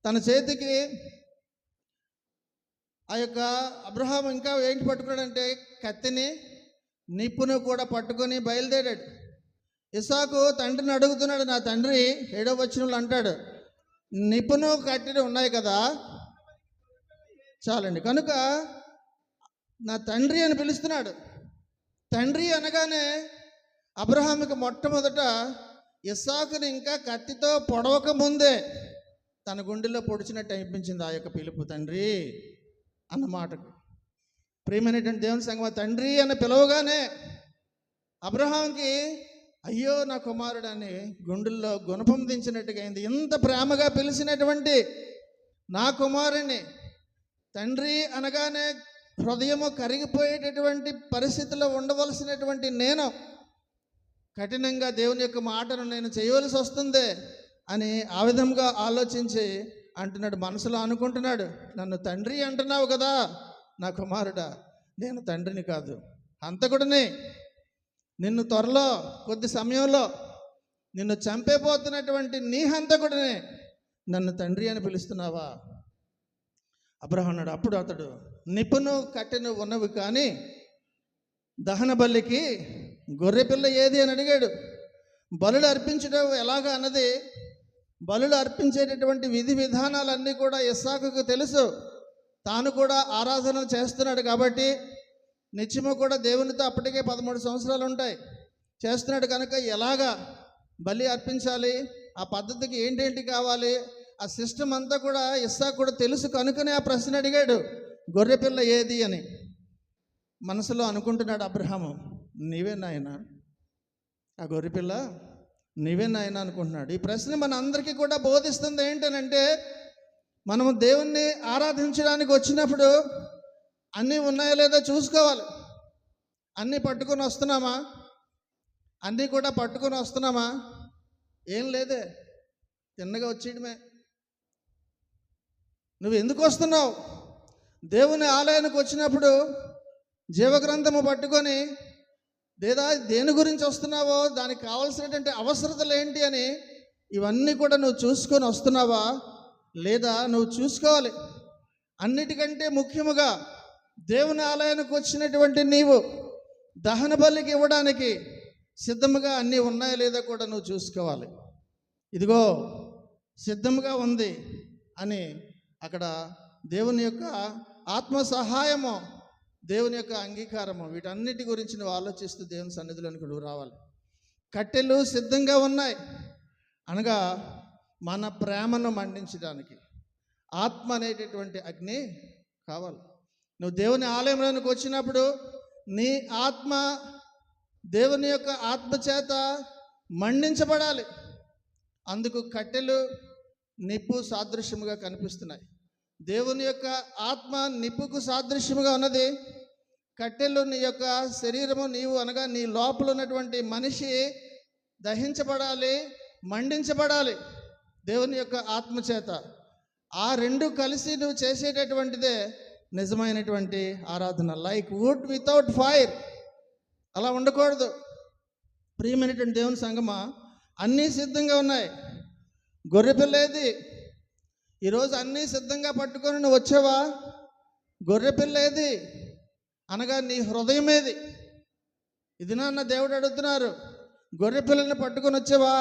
తన చేతికి ఆ యొక్క అబ్రహాం ఇంకా ఏంటి పట్టుకున్నాడంటే కత్తిని, నిప్పును కూడా పట్టుకొని బయలుదేరాడు. ఇస్సాకు తండ్రిని అడుగుతున్నాడు. నా తండ్రి 7వ వచనంలో అంటాడు, నిప్పును కట్టెలు ఉన్నాయి కదా, చాలండి. కనుక నా తండ్రి అని పిలుస్తున్నాడు. తండ్రి అనగానే అబ్రహాముకి మొట్టమొదట ఇస్సాకుని ఇంకా కత్తితో పొడవక ముందే తన గుండెలో పొడిచినట్టు అనిపించింది ఆ యొక్క పిలుపు, తండ్రి అన్నమాటకు. ప్రియమైనటువంటి దేవుని సంగమా, తండ్రి అని పిలవగానే అబ్రహాంకి అయ్యో నా కుమారుడని గుండెల్లో గుణపం దించినట్టుగా అయింది. ఇంత ప్రేమగా పిలిచినటువంటి నా కుమారుని తండ్రి అనగానే హృదయము కరిగిపోయేటటువంటి పరిస్థితిలో ఉండవలసినటువంటి నేను కఠినంగా దేవుని యొక్క మాటను నేను చేయవలసి వస్తుంది అని ఆ విధంగా ఆలోచించి అంటున్నాడు. మనసులో అనుకుంటున్నాడు, నన్ను తండ్రి అంటున్నావు కదా నా కుమారుడా, నేను తండ్రిని కాదు, హంతకుడిని. నిన్ను త్వరలో కొద్ది సమయంలో నిన్ను చంపేపోతున్నటువంటి నీ హంతకుడిని నన్ను తండ్రి అని పిలుస్తున్నావా? అబ్రహాం అన్నాడు. అప్పుడు అతడు నిప్పును కట్టెను ఉన్నవి కానీ దహన బలికి గొర్రెపిల్ల ఏది అని అడిగాడు. బలులు అర్పించడం ఎలాగా అన్నది, బలులు అర్పించేటటువంటి విధి విధానాలన్నీ కూడా ఇస్సాకుకు తెలుసు. తాను కూడా ఆరాధన చేస్తున్నాడు కాబట్టి నిత్యము కూడా దేవునితో అప్పటికే 13 సంవత్సరాలు ఉంటాయి చేస్తున్నాడు. కనుక ఎలాగా బలి అర్పించాలి, ఆ పద్ధతికి ఏంటేంటి కావాలి, ఆ సిస్టమ్ అంతా కూడా ఇస్సాకు కూడా తెలుసు. కనుకనే ఆ ప్రశ్న అడిగాడు, గొర్రెపిల్ల ఏది అని. మనసులో అనుకుంటున్నాడు అబ్రహాము, నీవే నాయనా ఆ గొర్రెపిల్ల, నీవే నాయనా అనుకుంటున్నాడు. ఈ ప్రశ్న మన అందరికీ కూడా బోధిస్తుంది ఏంటనంటే, మనము దేవుణ్ణి ఆరాధించడానికి వచ్చినప్పుడు అన్నీ ఉన్నాయో లేదో చూసుకోవాలి. అన్నీ పట్టుకొని వస్తున్నామా? అన్నీ కూడా పట్టుకొని వస్తున్నామా? ఏం లేదే, తిన్నగా వచ్చేయడమే. నువ్వు ఎందుకు వస్తున్నావు? దేవుని ఆలయానికి వచ్చినప్పుడు జీవగ్రంథము పట్టుకొని లేదా దేని గురించి వస్తున్నావో దానికి కావాల్సినటువంటి అవసరతలు ఏంటి అని ఇవన్నీ కూడా నువ్వు చూసుకొని వస్తున్నావా లేదా నువ్వు చూసుకోవాలి. అన్నిటికంటే ముఖ్యముగా దేవుని ఆలయానికి వచ్చినటువంటి నీవు దహన బలికి ఇవ్వడానికి సిద్ధముగా అన్నీ ఉన్నాయా లేదా కూడా నువ్వు చూసుకోవాలి. ఇదిగో సిద్ధముగా ఉంది అని అక్కడ దేవుని యొక్క ఆత్మ సహాయము, దేవుని యొక్క అంగీకారము, వీటన్నిటి గురించి నువ్వు ఆలోచిస్తూ దేవుని సన్నిధిలోనికి నువ్వు రావాలి. కట్టెలు సిద్ధంగా ఉన్నాయి అనగా మన ప్రేమను మండించడానికి ఆత్మ అనేటటువంటి అగ్ని కావాలి. నువ్వు దేవుని ఆలయంలోనికి వచ్చినప్పుడు నీ ఆత్మ దేవుని యొక్క ఆత్మ చేత మండించబడాలి. అందుకు కట్టెలు నిప్పు సాదృశ్యముగా కనిపిస్తున్నాయి. దేవుని యొక్క ఆత్మ నిప్పుకు సాదృశ్యముగా ఉన్నది. కట్టెలు నీ యొక్క శరీరము, నీవు అనగా నీ లోపల ఉన్నటువంటి మనిషి దహించబడాలి, మండించబడాలి దేవుని యొక్క ఆత్మ చేత. ఆ రెండు కలిసి నువ్వు చేసేటటువంటిదే నిజమైనటువంటి ఆరాధన. లైక్ వుడ్ వితౌట్ ఫైర్, అలా ఉండకూడదు. ప్రియమైనటువంటి దేవుని సంగమా, అన్నీ సిద్ధంగా ఉన్నాయి. గొర్రెపిల్లేది ఈరోజు అన్నీ సిద్ధంగా పట్టుకొని నువ్వు వచ్చావా? గొర్రెపిల్లేది అనగా నీ హృదయం ఏది? ఇది నాన్న దేవుడు అడుగుతున్నారు. గొర్రె పిల్లల్ని పట్టుకొని వచ్చావా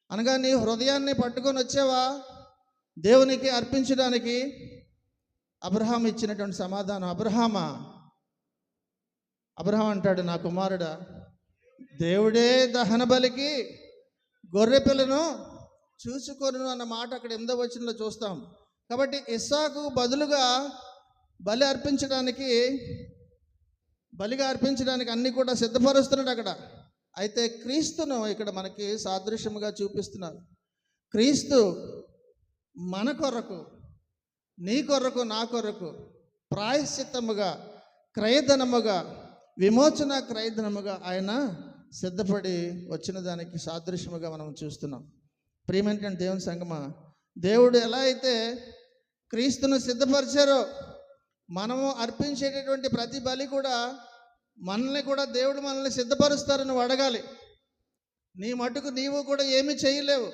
అనగా నీ హృదయాన్ని పట్టుకొని వచ్చావా దేవునికి అర్పించడానికి? అబ్రహాం ఇచ్చినటువంటి సమాధానం, అబ్రహాం అంటాడు, నా కుమారుడా, దేవుడే దహన బలికి గొర్రె పిల్లను చూసుకొను అన్న మాట అక్కడ 8వ వచనంలో చూస్తాం. కాబట్టి ఇస్సాకు బదులుగా బలిగా అర్పించడానికి అన్ని కూడా సిద్ధపరుస్తున్నాడు అక్కడ. అయితే క్రీస్తును ఇక్కడ మనకి సాదృశ్యముగా చూపిస్తున్నారు. క్రీస్తు మన కొరకు, నీ కొరకు, నా కొరకు ప్రాయశ్చిత్తముగా, క్రయధనముగా, విమోచన క్రయధనముగా ఆయన సిద్ధపడి వచ్చిన దానికి సాదృశ్యముగా మనం చూస్తున్నాం. ప్రియమైనటువంటి దేవుని సంగమా, దేవుడు ఎలా అయితే క్రీస్తును సిద్ధపరిచారో మనము అర్పించేటటువంటి ప్రతి బలి కూడా మనల్ని కూడా దేవుడు మనల్ని సిద్ధపరుస్తారని నువ్వు అడగాలి. నీ మటుకు నీవు కూడా ఏమీ చేయలేవు.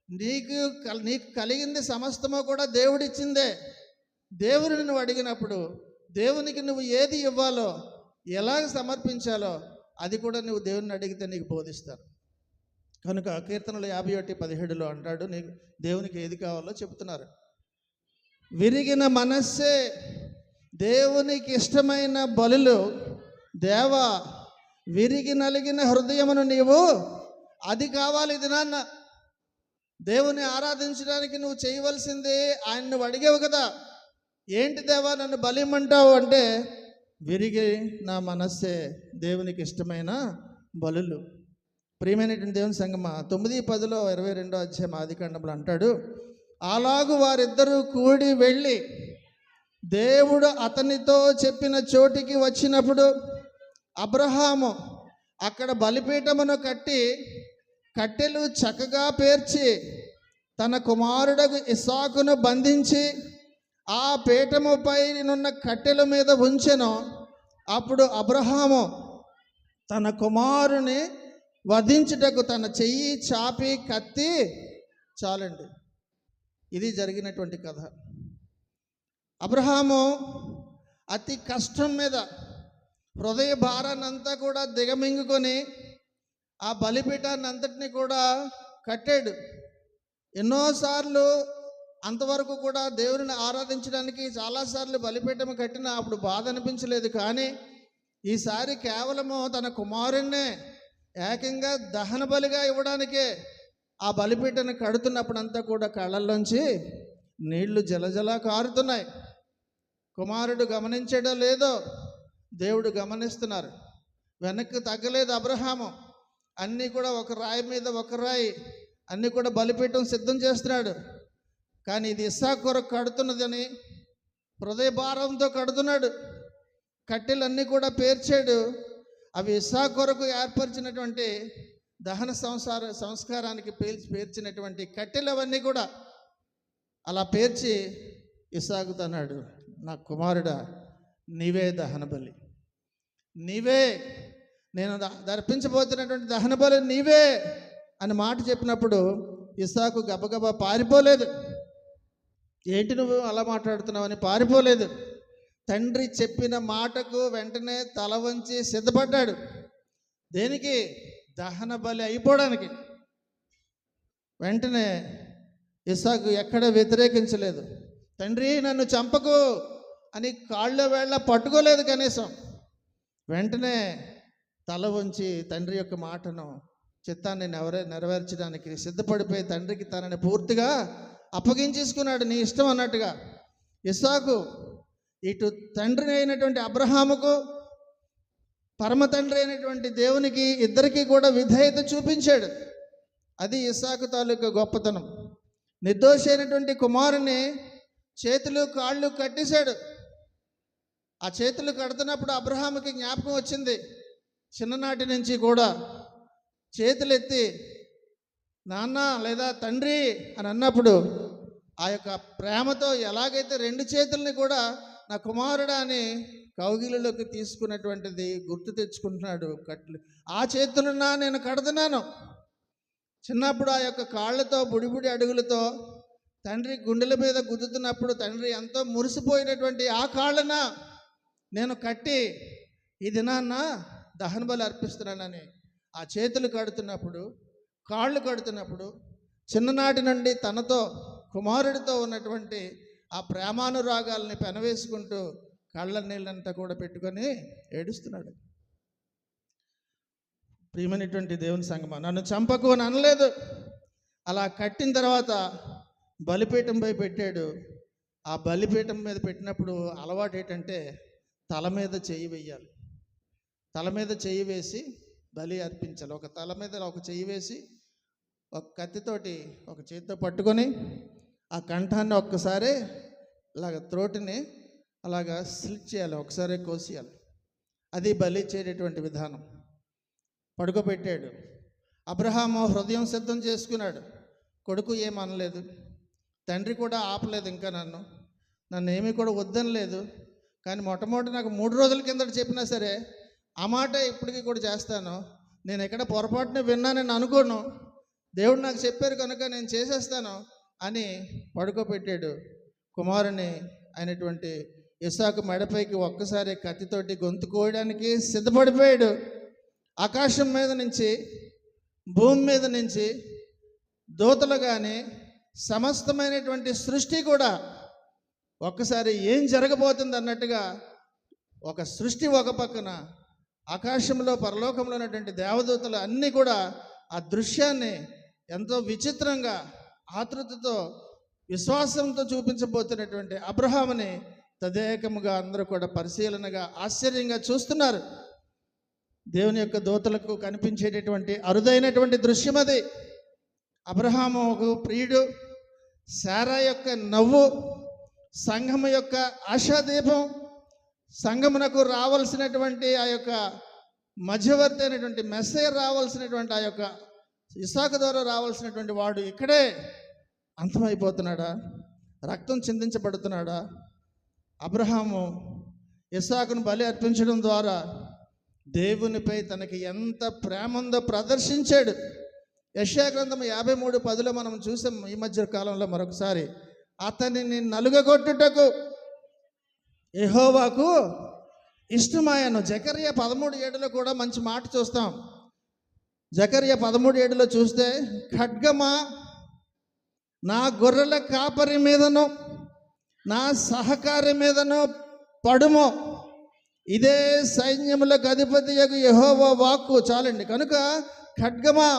నీకు కలిగింది సమస్తమో కూడా దేవుడిచ్చిందే. దేవుడిని నువ్వు అడిగినప్పుడు దేవునికి నువ్వు ఏది ఇవ్వాలో, ఎలాగ సమర్పించాలో అది కూడా నువ్వు దేవుని అడిగితే నీకు బోధిస్తారు. కనుక కీర్తనలు 51:17 అంటాడు, నీకు దేవునికి ఏది కావాలో చెప్తున్నారు. విరిగిన మనస్సే దేవునికి ఇష్టమైన బలులు. దేవా, విరిగి నలిగిన హృదయమును నీవు, అది కావాలి. ఇది నాన్న దేవుని ఆరాధించడానికి నువ్వు చేయవలసింది ఆయన నువ్వు అడిగావు కదా, ఏంటి దేవా నన్ను బలిమంటావు అంటే, విరిగి నా మనస్సే దేవునికి ఇష్టమైన బలులు. ప్రియమైనటువంటి దేవుని సంగమా, 9:10 22వ అధ్యాయం ఆదికాండంలో అంటాడు, అలాగు వారిద్దరూ కూడి వెళ్ళి దేవుడు అతనితో చెప్పిన చోటికి వచ్చినప్పుడు అబ్రహాము అక్కడ బలిపీఠమును కట్టి కట్టెలు చక్కగా పేర్చి తన కుమారుడకు ఇస్సాకును బంధించి ఆ పీఠముపై నున్న కట్టెల మీద ఉంచెను. అప్పుడు అబ్రహాము తన కుమారుని వధించుటకు తన చెయ్యి చాపి కత్తి, చాలండి, ఇది జరిగినటువంటి కథ. అబ్రహాము అతి కష్టం మీద హృదయ భారాన్ని అంతా కూడా దిగమింగుకొని ఆ బలిపీఠాన్ని అంతటిని కూడా కట్టాడు. ఎన్నోసార్లు అంతవరకు కూడా దేవుని ఆరాధించడానికి చాలాసార్లు బలిపీఠం కట్టినా అప్పుడు బాధ అనిపించలేదు. కానీ ఈసారి కేవలము తన కుమారుణ్ణే ఏకంగా దహన బలిగా ఇవ్వడానికే ఆ బలిపీఠను కడుతున్నప్పుడంతా కూడా కళ్ళల్లోంచి నీళ్లు జలజల కారుతున్నాయి. కుమారుడు గమనించడం లేదో, దేవుడు గమనిస్తున్నారు. వెనక్కి తగ్గలేదు అబ్రహాము. అన్నీ కూడా ఒక రాయి మీద ఒక రాయి అన్నీ కూడా బలిపీఠం సిద్ధం చేస్తున్నాడు. కానీ ఇది ఇస్సాకు కొరకు కడుతున్నదని హృదయ భారంతో కడుతున్నాడు. కట్టెలన్నీ కూడా పేర్చాడు. అవి ఇస్సాకు కొరకు ఏర్పరిచినటువంటి దహన సంస్కారానికి పేర్చినటువంటి కట్టెలు అవన్నీ కూడా అలా పేర్చి ఇస్సాకుతో అన్నాడు, నా కుమారుడా, నీవే దహన బలి, నీవే నేను అర్పించబోతున్నటువంటి దహన బలి నీవే అని మాట చెప్పినప్పుడు ఇస్సాకు గబగబా పారిపోలేదు. ఏంటి నువ్వు అలా మాట్లాడుతున్నావని పారిపోలేదు. తండ్రి చెప్పిన మాటకు వెంటనే తల వంచి సిద్ధపడ్డాడు. దేనికి? దహన బలి అయిపోవడానికి. వెంటనే ఇస్సాకు ఎక్కడ వ్యతిరేకించలేదు. తండ్రి నన్ను చంపకు అని కాళ్ళ వేళ్ళ పట్టుకోలేదు కనీసం. వెంటనే తల వంచి తండ్రి యొక్క మాటను, చిత్తాన్ని నెరవేర్చడానికి సిద్ధపడిపోయి తండ్రికి తనని పూర్తిగా అప్పగించేసుకున్నాడు. నీ ఇష్టం అన్నట్టుగా. ఇస్సాకు ఇటు తండ్రి అయినటువంటి అబ్రహాముకు, పరమ తండ్రి అయినటువంటి దేవునికి, ఇద్దరికీ కూడా విధేయత చూపించాడు. అది ఇస్సాకు తాలూకు గొప్పతనం. నిర్దోషి అయినటువంటి కుమారుని చేతులు కాళ్ళు కట్టేశాడు. ఆ చేతులు కడుతున్నప్పుడు అబ్రహాముకి జ్ఞాపకం వచ్చింది. చిన్ననాటి నుంచి కూడా చేతులు ఎత్తి నాన్న లేదా తండ్రి అని అన్నప్పుడు ఆ యొక్క ప్రేమతో ఎలాగైతే 2 చేతుల్ని కూడా నా కుమారుడా అని కౌగిలిలోకి తీసుకున్నటువంటిది గుర్తు తెచ్చుకుంటున్నాడు. ఆ చేతులున్నా నేను కడుతున్నాను. చిన్నప్పుడు ఆ యొక్క కాళ్ళతో, బుడిబుడి అడుగులతో తండ్రి గుండెల మీద గుద్దుతున్నప్పుడు తండ్రి ఎంతో మురిసిపోయినటువంటి ఆ కాళ్ళన నేను కట్టి ఈ దినాన్న దహన బలి అర్పిస్తున్నానని ఆ చేతులు కడుతున్నప్పుడు, కాళ్ళు కడుతున్నప్పుడు చిన్ననాటి నుండి తనతో కుమారుడితో ఉన్నటువంటి ఆ ప్రేమానురాగాల్ని పెనవేసుకుంటూ కళ్ళ నీళ్ళంతా కూడా పెట్టుకొని ఏడుస్తున్నాడు. ప్రియమైనటువంటి దేవుని సంగమా, నన్ను చంపకు అని అనలేదు. అలా కట్టిన తర్వాత బలిపీఠంపై పెట్టాడు. ఆ బలిపీఠం మీద పెట్టినప్పుడు అలవాటు ఏంటంటే తల మీద చెయ్యి వేయాలి. తల మీద చెయ్యి వేసి బలి అర్పించాలి. ఒక తల మీద ఒక చెయ్యి వేసి ఒక కత్తితోటి ఒక చేతితో పట్టుకొని ఆ కంఠాన్ని ఒక్కసారి ఇలాగ త్రోటిని అలాగా స్లిట్ చేయాలి, ఒకసారి కోసేయాలి. అది బలి ఇచ్చేటటువంటి విధానం. పడుకోబెట్టాడు. అబ్రహాము హృదయం సిద్ధం చేసుకున్నాడు. కొడుకు ఏమనలేదు, తండ్రి కూడా ఆపలేదు, ఇంకా నన్ను ఏమీ కూడా వద్దనలేదు. కానీ మొట్టమొదటి నాకు 3 రోజుల కిందట చెప్పినా సరే ఆ మాట ఇప్పటికీ కూడా చేస్తాను. నేను ఎక్కడ పొరపాటున విన్నానని అనుకోను, దేవుడు నాకు చెప్పారు కనుక నేను చేసేస్తాను అని పడుకోబెట్టాడు. కుమారుని అయినటువంటి ఇస్సాకు మెడపైకి ఒక్కసారి కత్తితోటి గొంతు కోయడానికి సిద్ధపడిపోయాడు. ఆకాశం మీద నుంచి, భూమి మీద నుంచి దూతలు కానీ సమస్తమైనటువంటి సృష్టి కూడా ఒక్కసారి ఏం జరగబోతుంది అన్నట్టుగా ఒక సృష్టి ఒక పక్కన, ఆకాశంలో పరలోకంలో ఉన్నటువంటి దేవదూతలు అన్నీ కూడా ఆ దృశ్యాన్ని ఎంతో విచిత్రంగా ఆతృతతో విశ్వాసంతో చూపించబోతున్నటువంటి అబ్రహాముని తదేకముగా అందరూ కూడా పరిశీలనగా ఆశ్చర్యంగా చూస్తున్నారు. దేవుని యొక్క దూతలకు కనిపించేటటువంటి అరుదైనటువంటి దృశ్యం అది. అబ్రహాము ఒక ప్రియుడు, శారా యొక్క నవ్వు, సంఘము యొక్క ఆశాదీపం, సంఘమునకు రావాల్సినటువంటి ఆ యొక్క మధ్యవర్తి అయినటువంటి మెస్సయ్య రావాల్సినటువంటి ఆ యొక్క ఇస్సాకు ద్వారా రావాల్సినటువంటి వాడు ఇక్కడే అంతమైపోతున్నాడా? రక్తం చిందించబడుతున్నాడా? అబ్రహాము ఇస్సాకును బలి అర్పించడం ద్వారా దేవునిపై తనకి ఎంత ప్రేమ ఉందో ప్రదర్శించాడు. యెషయా గ్రంథం 53:10 మనం చూసాం ఈ మధ్య కాలంలో మరొకసారి. అతనిని నలుగగొట్టుటకు యెహోవాకు ఇష్టమాయను. జకర్యా 13:7 కూడా మంచి మాట చూస్తాం. జకర్యా 13:7 చూస్తే, ఖడ్గమా నా గొర్రెల కాపరి మీదను నా సహకారి మీదను పడుమో, ఇదే సైన్యములకు అధిపతియగు యెహోవా వాక్కు. చాలండి. కనుక ఖడ్గమా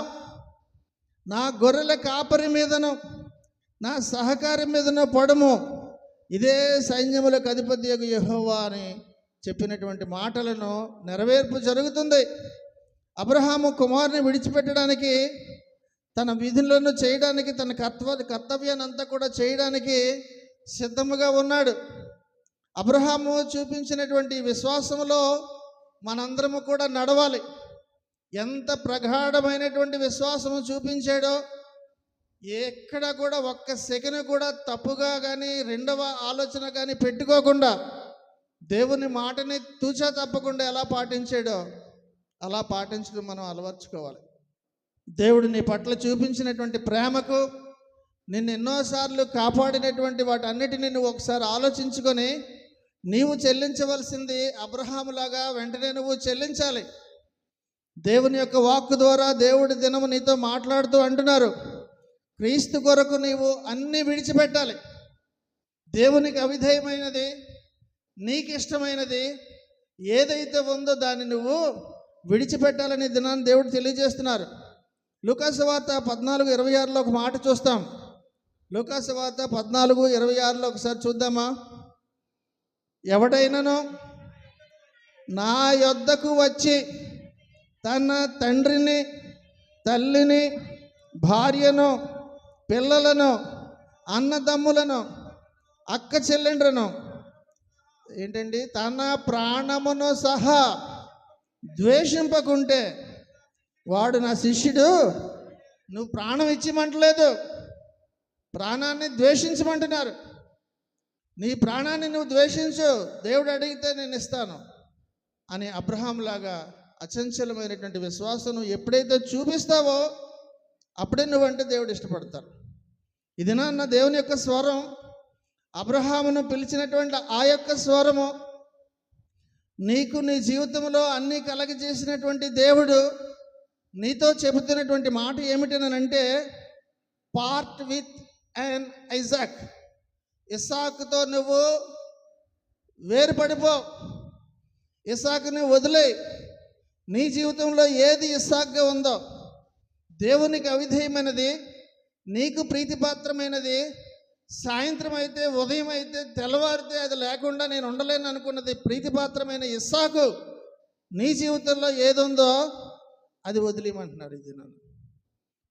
నా గొర్రెల కాపరి మీదను నా సహకారి మీదను పడుము, ఇదే సైన్యములకు అధిపతియగు యెహోవా అని చెప్పినటువంటి మాటలను నెరవేర్పు జరుగుతుంది. అబ్రహాము కుమారుని విడిచిపెట్టడానికి, తన విధులను చేయడానికి, తన కర్తవ్యాన్ని అంతా కూడా చేయడానికి సిద్ధముగా ఉన్నాడు. అబ్రహాము చూపించినటువంటి విశ్వాసంలో మనందరము కూడా నడవాలి. ఎంత ప్రగాఢమైనటువంటి విశ్వాసము చూపించాడో, ఎక్కడ కూడా ఒక్క సెకను కూడా తప్పుగా కానీ రెండవ ఆలోచన కానీ పెట్టుకోకుండా దేవుని మాటని తూచా తప్పకుండా ఎలా పాటించాడో అలా పాటించడం మనం అలవర్చుకోవాలి. దేవుడు నీ పట్ల చూపించినటువంటి ప్రేమకు, నిన్ను ఎన్నోసార్లు కాపాడినటువంటి వాటన్నిటిని నువ్వు ఒకసారి ఆలోచించుకొని నీవు చెల్లించవలసింది అబ్రహాములాగా వెంటనే నువ్వు చెల్లించాలి. దేవుని యొక్క వాక్కు ద్వారా దేవుడి దినము నీతో మాట్లాడుతూ అంటున్నారు, క్రీస్తు కొరకు నీవు అన్నీ విడిచిపెట్టాలి. దేవునికి అవిధేయమైనది, నీకు ఇష్టమైనది ఏదైతే ఉందో దాన్ని నువ్వు విడిచిపెట్టాలని దినాన్ని దేవుడు తెలియజేస్తున్నారు. లూకాసు వార్త 14:26 ఒక మాట చూస్తాం. లూకాసు వార్త 14:26 ఒకసారి చూద్దామా? ఎవడైనను నా యొద్దకు వచ్చి తన తండ్రిని, తల్లిని, భార్యను, పిల్లలను, అన్నదమ్ములను, అక్క చెల్లెండ్రను, ఏంటండి, తన ప్రాణమును సహా ద్వేషింపకుంటే వాడు నా శిష్యుడు. నువ్వు ప్రాణం ఇచ్చిమంటలేదు, ప్రాణాన్ని ద్వేషించమంటున్నారు. నీ ప్రాణాన్ని నువ్వు ద్వేషించు, దేవుడు అడిగితే నేను ఇస్తాను అని అబ్రహాంలాగా అచంచలమైనటువంటి విశ్వాసం నువ్వు ఎప్పుడైతే చూపిస్తావో అప్పుడే నువ్వంటే దేవుడు ఇష్టపడతారు. ఇది నా దేవుని యొక్క స్వరం, అబ్రహామును పిలిచినటువంటి ఆ యొక్క స్వరము నీకు నీ జీవితంలో అన్నీ కలగజేసినటువంటి దేవుడు నీతో చెబుతున్నటువంటి మాట ఏమిటనంటే, పార్ట్ విత్ అండ్ ఐజాక్. ఇస్సాకుతో నువ్వు వేరుపడిపో, ఇస్సాకుని వదిలే. నీ జీవితంలో ఏది ఇస్సాకుగా ఉందో, దేవునికి అవిధేయమైనది, నీకు ప్రీతిపాత్రమైనది, సాయంత్రం అయితే, ఉదయం అయితే, తెల్లవారితే అది లేకుండా నేను ఉండలేను అనుకున్నది ప్రీతిపాత్రమైన ఇస్సాకు, నీ జీవితంలో ఏదుందో అది వదిలేయమంటున్నాడు. ఇది నన్ను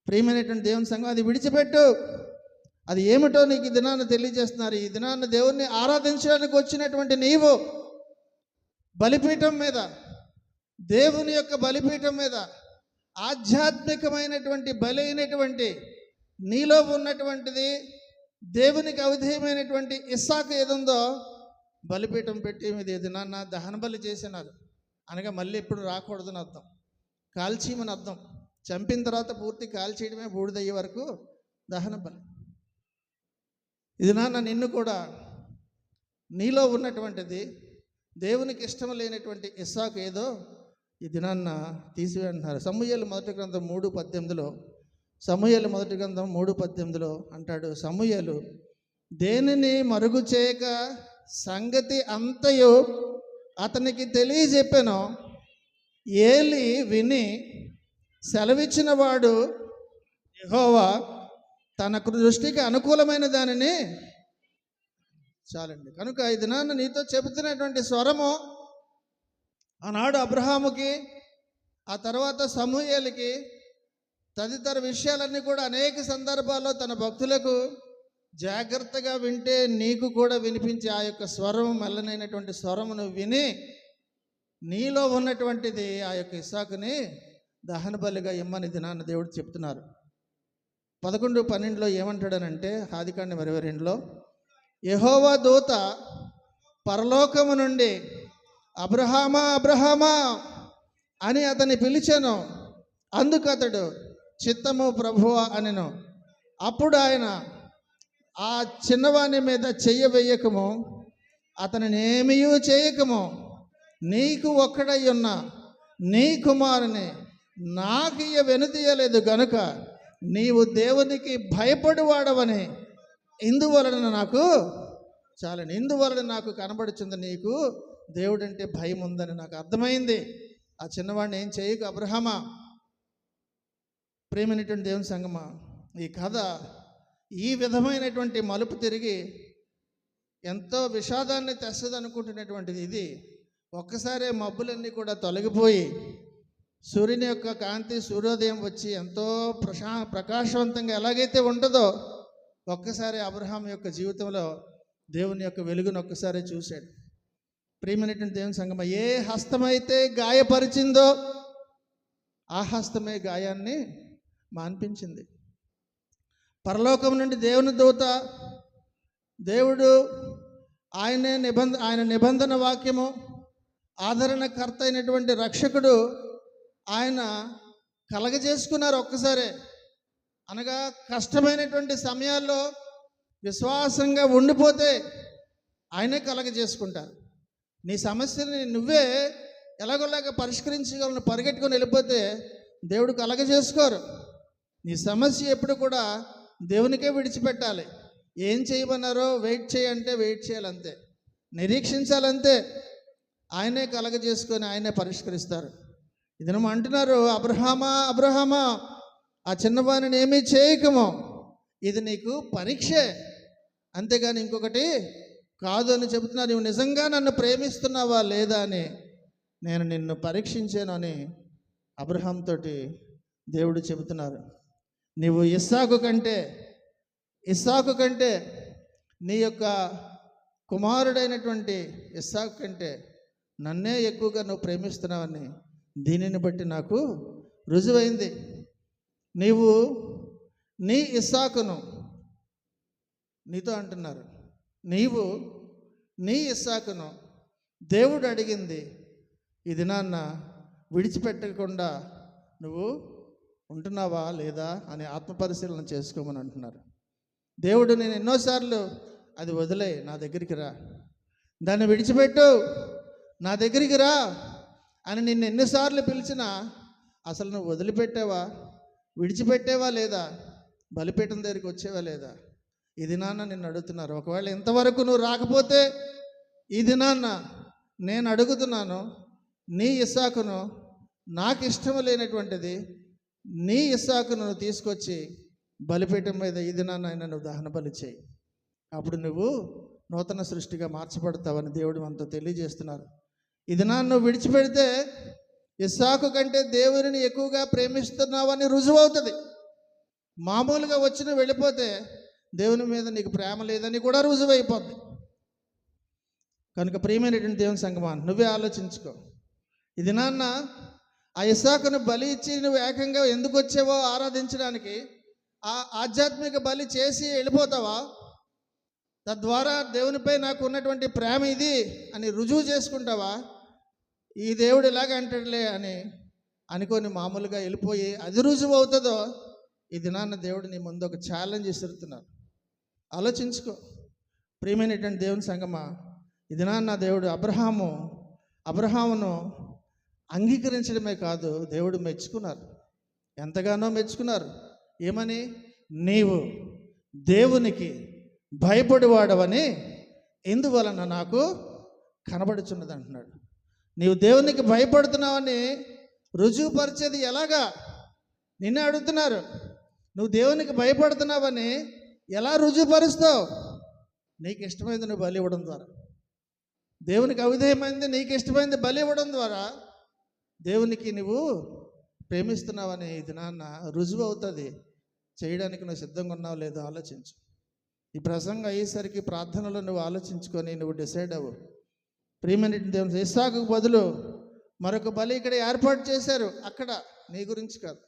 ప్రియమైనటువంటి దేవుని సంఘం, అది విడిచిపెట్టు. అది ఏమిటో నీకు ఈ దినాన్ని తెలియజేస్తున్నారు. ఈ దినాన్ని దేవుణ్ణి ఆరాధించడానికి వచ్చినటువంటి నీవు బలిపీఠం మీద, దేవుని యొక్క బలిపీఠం మీద ఆధ్యాత్మికమైనటువంటి బలి అయినటువంటి నీలో ఉన్నటువంటిది, దేవునికి అవిధేయమైనటువంటి ఇస్సాకు ఏదుందో బలిపీఠం పెట్టి మీద ఈ దినాన్న దహన బలి చేసినారు. అనగా మళ్ళీ ఎప్పుడు రాకూడదని అర్థం, కాల్చీమని అర్థం. చంపిన తర్వాత పూర్తి కాల్చేయడమే, బూడిదయ్యే వరకు దహన బలి. ఇది నాన్న నిన్ను కూడా నీలో ఉన్నటువంటిది, దేవునికి ఇష్టం లేనటువంటి ఇస్సాకు ఏదో ఈ దినాన్న తీసివేంటున్నారు. సమూయేలు మొదటి గ్రంథం 3:18, సమూయేలు మొదటి గ్రంథం 3:18 అంటాడు, సమూయేలు దేనిని మరుగు చేయక సంగతి అంతయు అతనికి తెలియజెప్పాను. ఏలి విని సెలవిచ్చిన వాడు యెహోవా తన దృష్టికి అనుకూలమైన దానిని చాలండి. కనుక ఈ దినాన్న నీతో చెబుతున్నటువంటి స్వరము ఆనాడు అబ్రహాముకి, ఆ తర్వాత సమూయేలుకి, తదితర విషయాలన్నీ కూడా అనేక సందర్భాల్లో తన భక్తులకు జాగ్రత్తగా వింటే నీకు కూడా వినిపించే ఆ యొక్క స్వరం, మెల్లనైనటువంటి స్వరమును విని నీలో ఉన్నటువంటిది ఆ యొక్క ఇస్సాకుని దహన బలిగా ఇమ్మని దినాన్న దేవుడు చెప్తున్నారు. 11:12 ఏమంటాడనంటే, ఆదికాండం 22లో యెహోవా దూత పరలోకము నుండి అబ్రహామా అబ్రహామా అని అతన్ని పిలిచాను. అందుకు అతడు చిత్తము ప్రభువా అనెను. అప్పుడు ఆయన, ఆ చిన్నవాని మీద చెయ్య వేయకము, అతనిని ఏమీ చేయకము, నీకు ఒక్కడై ఉన్న నీ కుమారుని నాకు వెనుదీయలేదు గనుక నీవు దేవునికి భయపడువాడవని ఇందువలన నాకు చాలని, ఇందువలన నాకు కనబడుచుంది నీకు దేవుడంటే భయం ఉందని నాకు అర్థమైంది. ఆ చిన్నవాడిని ఏం చేయకు అబ్రహామా. ప్రేమైనటువంటి దేవుని సంగమా, ఈ కథ ఈ విధమైనటువంటి మలుపు తిరిగి ఎంతో విషాదాన్ని తెస్తుంది అనుకుంటున్నటువంటిది ఇది. ఒక్కసారే మబ్బులన్నీ కూడా తొలగిపోయి సూర్యుని యొక్క కాంతి, సూర్యోదయం వచ్చి ఎంతో ప్రకాశవంతంగా ఎలాగైతే ఉంటుందో, ఒక్కసారి అబ్రహాం యొక్క జీవితంలో దేవుని యొక్క వెలుగును ఒక్కసారి చూశాడు. ప్రియమైనటువంటి దేవుని సంగమా, ఏ హస్తమైతే గాయపరిచిందో ఆ హస్తమే గాయాన్ని మాన్పించింది. పరలోకం నుండి దేవుని దూత, దేవుడు ఆయన నిబంధన వాక్యము, ఆదరణకర్త అయినటువంటి రక్షకుడు ఆయన కలగజేసుకున్నారు ఒక్కసారే. అనగా కష్టమైనటువంటి సమయాల్లో విశ్వాసంగా ఉండిపోతే ఆయనే కలగజేసుకుంటారు. నీ సమస్యని నువ్వే ఎలాగోలాగా పరిష్కరించగలను పరిగెట్టుకొని వెళ్ళిపోతే దేవుడు కలగజేసుకోరు. నీ సమస్య ఎప్పుడు కూడా దేవునికే విడిచిపెట్టాలి. ఏం చేయమన్నారో వెయిట్ చేయంటే వెయిట్ చేయాలంతే, నిరీక్షించాలంతే. ఆయనే కలగజేసుకొని ఆయనే పరిష్కరిస్తారు. ఇది నువ్వు అంటున్నారు, అబ్రహామా అబ్రహామా ఆ చిన్నవాణిని ఏమీ చేయకము, ఇది నీకు పరీక్షే, అంతేగాని ఇంకొకటి కాదు అని చెబుతున్నారు. నువ్వు నిజంగా నన్ను ప్రేమిస్తున్నావా లేదా అని నేను నిన్ను పరీక్షించాను అని అబ్రహాం తోటి దేవుడు చెబుతున్నారు. నీవు ఇస్సాకు కంటే నీ యొక్క కుమారుడైనటువంటి ఇస్సాకు కంటే నన్నే ఎక్కువగా నువ్వు ప్రేమిస్తున్నావని దీనిని బట్టి నాకు రుజువైంది. నీవు నీ ఇస్సాకును, నీతో అంటున్నారు, నీవు నీ ఇస్సాకును దేవుడు అడిగింది ఈ దినాన్న విడిచిపెట్టకుండా నువ్వు ఉంటున్నావా లేదా అని ఆత్మపరిశీలన చేసుకోమని అంటున్నారు. దేవుడు నేను ఎన్నోసార్లు అది వదిలే, నా దగ్గరికి రా, దాన్ని విడిచిపెట్టు, నా దగ్గరికి రా అని నిన్ను ఎన్నిసార్లు పిలిచినా అసలు నువ్వు వదిలిపెట్టావా, విడిచిపెట్టేవా లేదా, బలిపీఠం దగ్గరికి వచ్చేవా లేదా? ఈ దినాన్న నిన్ను అడుగుతున్నారు. ఒకవేళ ఇంతవరకు నువ్వు రాకపోతే ఈ దినాన్న నేను అడుగుతున్నాను, నీ ఇస్సాకును, నాకు ఇష్టం లేనటువంటిది నీ ఇస్సాకును నువ్వు తీసుకొచ్చి బలిపీఠం మీద ఈ దినాన్న ఆయన నువ్వు దహన బలి చేయి. అప్పుడు నువ్వు నూతన సృష్టిగా మార్చబడతావని దేవుడు మనతో తెలియజేస్తున్నారు. ఈ దినాన్ని నువ్వు విడిచిపెడితే ఇస్సాకు కంటే దేవుడిని ఎక్కువగా ప్రేమిస్తున్నావని రుజువు అవుతుంది. మామూలుగా వచ్చి నువ్వు వెళ్ళిపోతే దేవుని మీద నీకు ప్రేమ లేదని కూడా రుజువు అయిపోద్ది. కనుక ప్రియమైనటువంటి దేవుని సంగమా, నువ్వే ఆలోచించుకో. ఈ దినాన్న ఆ ఇస్సాకును బలి ఇచ్చి నువ్వు ఏకంగా ఎందుకు వచ్చావో ఆరాధించడానికి, ఆ ఆధ్యాత్మిక బలి చేసి వెళ్ళిపోతావా? తద్వారా దేవునిపై నాకు ఉన్నటువంటి ప్రేమ ఇది అని రుజువు చేసుకుంటావా? ఈ దేవుడు ఇలాగ అంటాడులే అని అనుకొని మామూలుగా వెళ్ళిపోయి అది రుజువు అవుతుందో? ఈ దినాన్న దేవుడు నీ ముందు ఒక ఛాలెంజ్ ఇస్తున్నారు. ఆలోచించుకో ప్రియమైనటువంటి దేవుని సంగమా. ఈ దినాన్న దేవుడు అబ్రహామును అంగీకరించడమే కాదు, దేవుడు మెచ్చుకున్నారు, ఎంతగానో మెచ్చుకున్నారు. ఏమని? నీవు దేవునికి భయపడివాడవని ఎందువలన నాకు కనబడుచున్నది అంటున్నాడు. నీవు దేవునికి భయపడుతున్నావని రుజువుపరిచేది ఎలాగా? నిన్నే అడుగుతున్నారు. నువ్వు దేవునికి భయపడుతున్నావని ఎలా రుజువుపరుస్తావు? నీకు ఇష్టమైంది నువ్వు బలి ఇవ్వడం ద్వారా, దేవునికి అవిధేయమైంది నీకు ఇష్టమైంది బలి ఇవ్వడం ద్వారా దేవునికి నువ్వు ప్రేమిస్తున్నావని ఇది నాన్న రుజువు అవుతుంది. చేయడానికి నువ్వు సిద్ధంగా ఉన్నావు లేదో ఆలోచించు. ఈ ప్రసంగం అయ్యేసరికి ప్రార్థనలో నువ్వు ఆలోచించుకొని నువ్వు డిసైడ్ అవ్వు. ప్రియమైన దేవుని ఇస్సాకుకు బదులు మరొక బలి ఇక్కడ ఏర్పాటు చేశారు. అక్కడ నీ గురించి కాదు,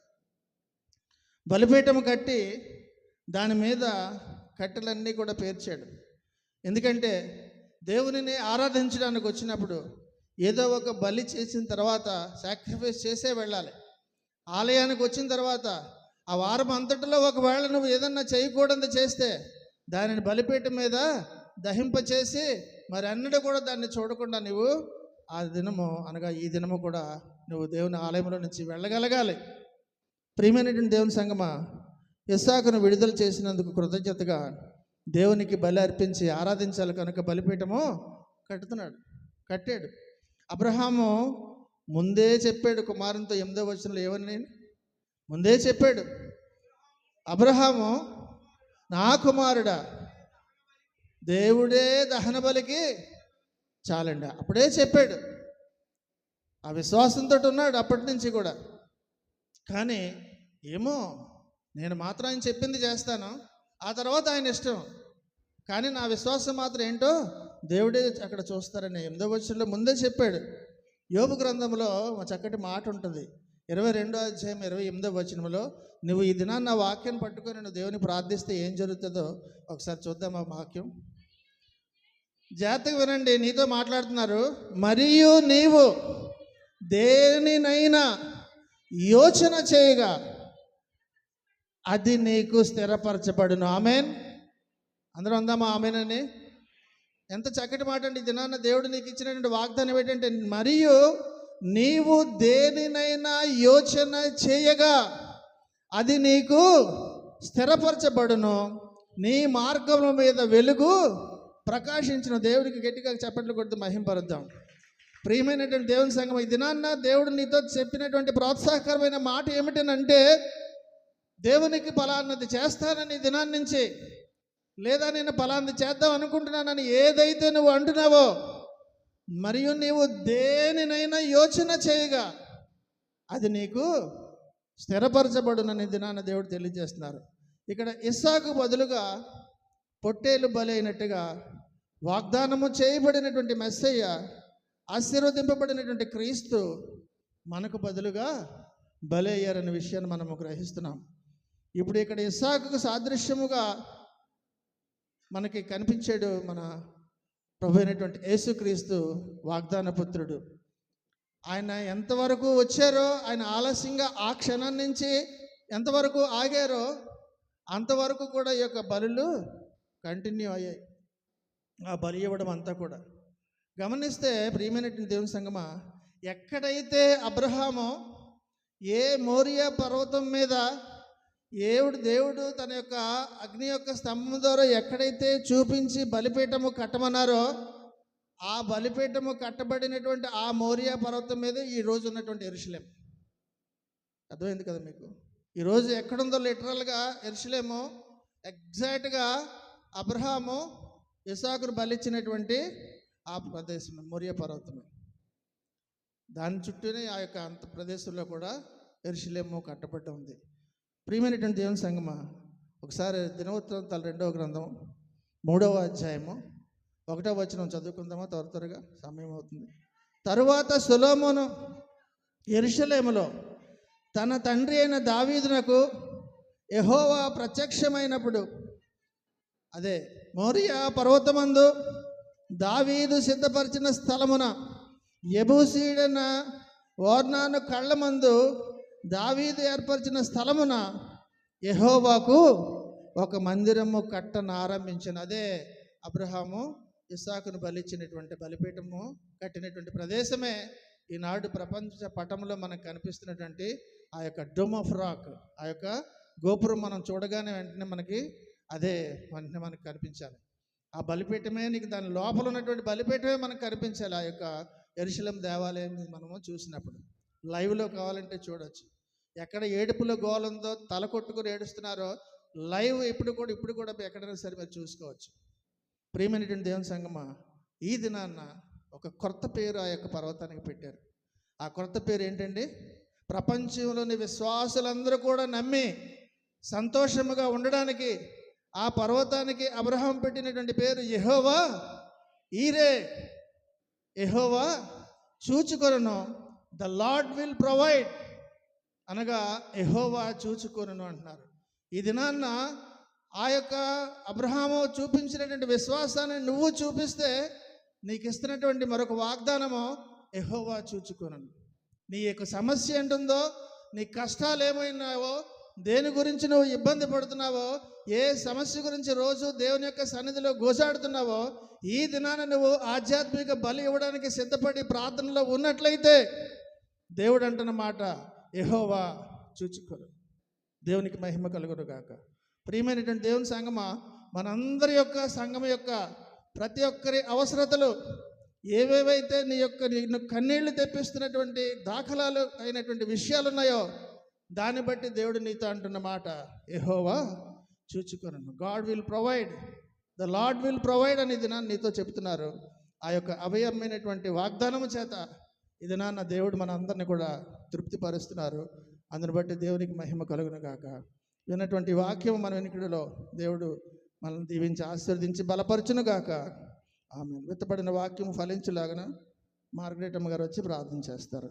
బలిపీఠం కట్టి దాని మీద కట్టెలన్నీ కూడా పేర్చాడు. ఎందుకంటే దేవునిని ఆరాధించడానికి వచ్చినప్పుడు ఏదో ఒక బలి చేసిన తర్వాత సాక్రిఫైస్ చేసే వెళ్ళాలి. ఆలయానికి వచ్చిన తర్వాత ఆ వారం అంతటిలో ఒకవేళ నువ్వు ఏదన్నా చేయకూడదు చేస్తే దానిని బలిపీఠం మీద దహింపచేసి మరి అన్నడు కూడా దాన్ని చూడకుండా నువ్వు ఆ దినము అనగా ఈ దినము కూడా నువ్వు దేవుని ఆలయంలో నుంచి వెళ్ళగలగాలి. ప్రియమైనటువంటి దేవుని సంగమా, ఇస్సాకును విడుదల చేసినందుకు కృతజ్ఞతగా దేవునికి బలి అర్పించి ఆరాధించాలి కనుక బలిపీఠము కట్టాడు. అబ్రహాము ముందే చెప్పాడు కుమారునితో 8వ వచనంలో ఏమని ముందే చెప్పాడు, అబ్రహాము నా కుమారుడా దేవుడే దహన బలికి చాలండి అప్పుడే చెప్పాడు. ఆ విశ్వాసంతో ఉన్నాడు అప్పటి నుంచి కూడా. కానీ ఏమో నేను మాత్రం ఆయన చెప్పింది చేస్తాను, ఆ తర్వాత ఆయన ఇష్టం, కానీ నా విశ్వాసం మాత్రం ఏంటో దేవుడే అక్కడ చూస్తారని 8వ వచనంలో ముందే చెప్పాడు. యోబు గ్రంథంలో ఒక చక్కటి మాట ఉంటుంది, 22వ అధ్యాయం 28వ వచనంలో, నువ్వు ఈ దినాన్ని నా వాక్యాన్ని పట్టుకొని నువ్వు దేవుని ప్రార్థిస్తే ఏం జరుగుతుందో ఒకసారి చూద్దాం. ఆ వాక్యం జాగ్రత్తగా వినండి, నీతో మాట్లాడుతున్నారు. మరియు నీవు దేనినైనా యోచన చేయగా అది నీకు స్థిరపరచబడును. ఆమెన్. అందరం అందామా ఆమెన్ అని? ఎంత చక్కటి మాట అండి. దినాన్న దేవుడు నీకు ఇచ్చినటువంటి వాగ్దానం ఏంటంటే, మరియు నీవు దేనినైనా యోచన చేయగా అది నీకు స్థిరపరచబడును, నీ మార్గముల మీద వెలుగు ప్రకాశించిన. దేవుడికి గట్టిగా చప్పట్లు కొడుతూ మహింపరుద్దాం. ప్రియమైనటువంటి దేవుని సంగమం, ఈ దినాన్న దేవుడు నీతో చెప్పినటువంటి ప్రోత్సాహకరమైన మాట ఏమిటనంటే, దేవునికి ఫలాన్నది చేస్తానని దినాన్ని నుంచి, లేదా నేను ఫలాన్ని చేద్దాం అనుకుంటున్నానని ఏదైతే నువ్వు అంటున్నావో, మరియు నీవు దేనినైనా యోచన చేయగా అది నీకు స్థిరపరచబడునని దినాన్న దేవుడు తెలియజేస్తున్నారు. ఇక్కడ ఇస్సాకు బదులుగా పొట్టేలు బలైనట్టుగా వాగ్దానము చేయబడినటువంటి మెస్సయ్య, ఆశీర్వదింపబడినటువంటి క్రీస్తు మనకు బదులుగా బలయ్యారనే విషయాన్ని మనము గ్రహిస్తున్నాం. ఇప్పుడు ఇక్కడ ఇస్సాకుకు సాదృశ్యముగా మనకి కనిపించాడు మన ప్రభు అయినటువంటి యేసుక్రీస్తు, వాగ్దాన పుత్రుడు. ఆయన ఎంతవరకు వచ్చారో, ఆయన ఆలస్యంగా ఆ క్షణం నుంచి ఎంతవరకు ఆగారో అంతవరకు కూడా ఈ యొక్క బలులు కంటిన్యూ అయ్యాయి. ఆ బలి ఇవ్వడం అంతా కూడా గమనిస్తే ప్రియమైనటువంటి దేవుని సంగమా, ఎక్కడైతే అబ్రహాము ఏ మోరియా పర్వతం మీద దేవుడు తన యొక్క అగ్ని యొక్క స్తంభం ద్వారా ఎక్కడైతే చూపించి బలిపీఠము కట్టమన్నారో, ఆ బలిపీఠము కట్టబడినటువంటి ఆ మోరియా పర్వతం మీద ఈరోజు ఉన్నటువంటి యెరూషలేము. అర్థమైంది కదా మీకు? ఈరోజు ఎక్కడుందో లిటరల్గా యెరూషలేము ఎగ్జాక్ట్గా అబ్రహాము ఇస్సాకును బలిచ్చినటువంటి ఆ ప్రదేశం మోరియా పర్వతమే. దాని చుట్టూనే ఆ యొక్క అంత ప్రదేశంలో కూడా యెరూషలేము కట్టబడి ఉంది. ప్రియమైనటువంటి దేవుని సంగమా, ఒకసారి దినవృత్తాంతాల 2వ గ్రంథం 3వ అధ్యాయము 1వ వచనం చదువుకుందామా? త్వరగా సమయం అవుతుంది. తరువాత సొలొమోను యెరూషలేములో తన తండ్రి అయిన దావీదునకు యెహోవా ప్రత్యక్షమైనప్పుడు, అదే మోరియా పర్వతమందు దావీదు సిద్ధపరిచిన స్థలమున యెబూసీయుడైన ఓర్నాను కళ్ళమందు దావీదు ఏర్పరిచిన స్థలమున యెహోవాకు ఒక మందిరము కట్టనారంభించిన. అదే అబ్రహాము ఇస్సాకును బలిచ్చినటువంటి బలిపీఠము కట్టినటువంటి ప్రదేశమే ఈనాడు ప్రపంచ పటంలో మనకు కనిపిస్తున్నటువంటి ఆ యొక్క డోమ్ ఆఫ్ రాక్, ఆ యొక్క గోపురం మనం చూడగానే వెంటనే మనకి వెంటనే మనకు కనిపించాలి. ఆ బలిపీఠమే నీకు, దాని లోపల ఉన్నటువంటి బలిపీఠమే మనకు కనిపించాలి. ఆ యొక్క యెరూషలేము దేవాలయం మనము చూసినప్పుడు లైవ్లో కావాలంటే చూడవచ్చు. ఎక్కడ ఏడుపులో గోలందో, తల కొట్టుకుని ఏడుస్తున్నారో లైవ్ ఇప్పుడు కూడా ఎక్కడైనా సరే మీరు చూసుకోవచ్చు. ప్రియమైనటువంటి దేవుని సంగమా, ఈ దినాన్న ఒక కొత్త పేరు ఆ యొక్క పర్వతానికి పెట్టారు. ఆ కొత్త పేరు ఏంటండి? ప్రపంచంలోని విశ్వాసులందరూ కూడా నమ్మి సంతోషముగా ఉండడానికి ఆ పర్వతానికి అబ్రహాం పెట్టినటువంటి పేరు యెహోవా ఈరే. యెహోవా చూచుకొనును, ద లార్డ్ విల్ ప్రొవైడ్, అనగా యెహోవా చూచుకొనును అంటున్నారు. ఈ దినాన్న ఆ యొక్క అబ్రహాము చూపించినటువంటి విశ్వాసాన్ని నువ్వు చూపిస్తే నీకు ఇస్తున్నటువంటి మరొక వాగ్దానము యెహోవా చూచుకొనును. నీ యొక్క సమస్య ఏంటుందో, నీ కష్టాలు ఏమైనావో, దేని గురించి నువ్వు ఇబ్బంది పడుతున్నావో, ఏ సమస్య గురించి రోజు దేవుని యొక్క సన్నిధిలో గోజాడుతున్నావో, ఈ దినాన నువ్వు ఆధ్యాత్మిక బలి ఇవ్వడానికి సిద్ధపడి ప్రార్థనలో ఉన్నట్లయితే దేవుడు అంటున్న మాట యెహోవా చూచుకొను. దేవునికి మహిమ కలుగును గాక. ప్రియమైనటువంటి దేవుని సంగమా, మనందరి యొక్క సంఘం యొక్క ప్రతి ఒక్కరి అవసరతలు ఏవేవైతే నిన్ను కన్నీళ్లు తెప్పిస్తున్నటువంటి దాఖలాలు అయినటువంటి విషయాలు ఉన్నాయో, దాన్ని బట్టి దేవుడు నీతో అంటున్న మాట యెహోవా చూచుకొనును. God will provide, the Lord will provide అని ఇది నాన్న నీతో చెప్తున్నారు. ఆ యొక్క అభయమైనటువంటి వాగ్దానము చేత ఇది నాన్న దేవుడు మన అందరిని కూడా తృప్తిపరుస్తున్నారు. అందుని బట్టి దేవునికి మహిమ కలుగును గాక. విన్నటువంటి వాక్యం మన వెనుకడిలో దేవుడు మనల్ని దీవించి ఆశీర్వదించి బలపరచును గాక. ఆమేన్. విత్తబడిన వాక్యం ఫలించులాగన మార్గరెట్ అమ్మ గారు వచ్చి ప్రార్థన చేస్తారు.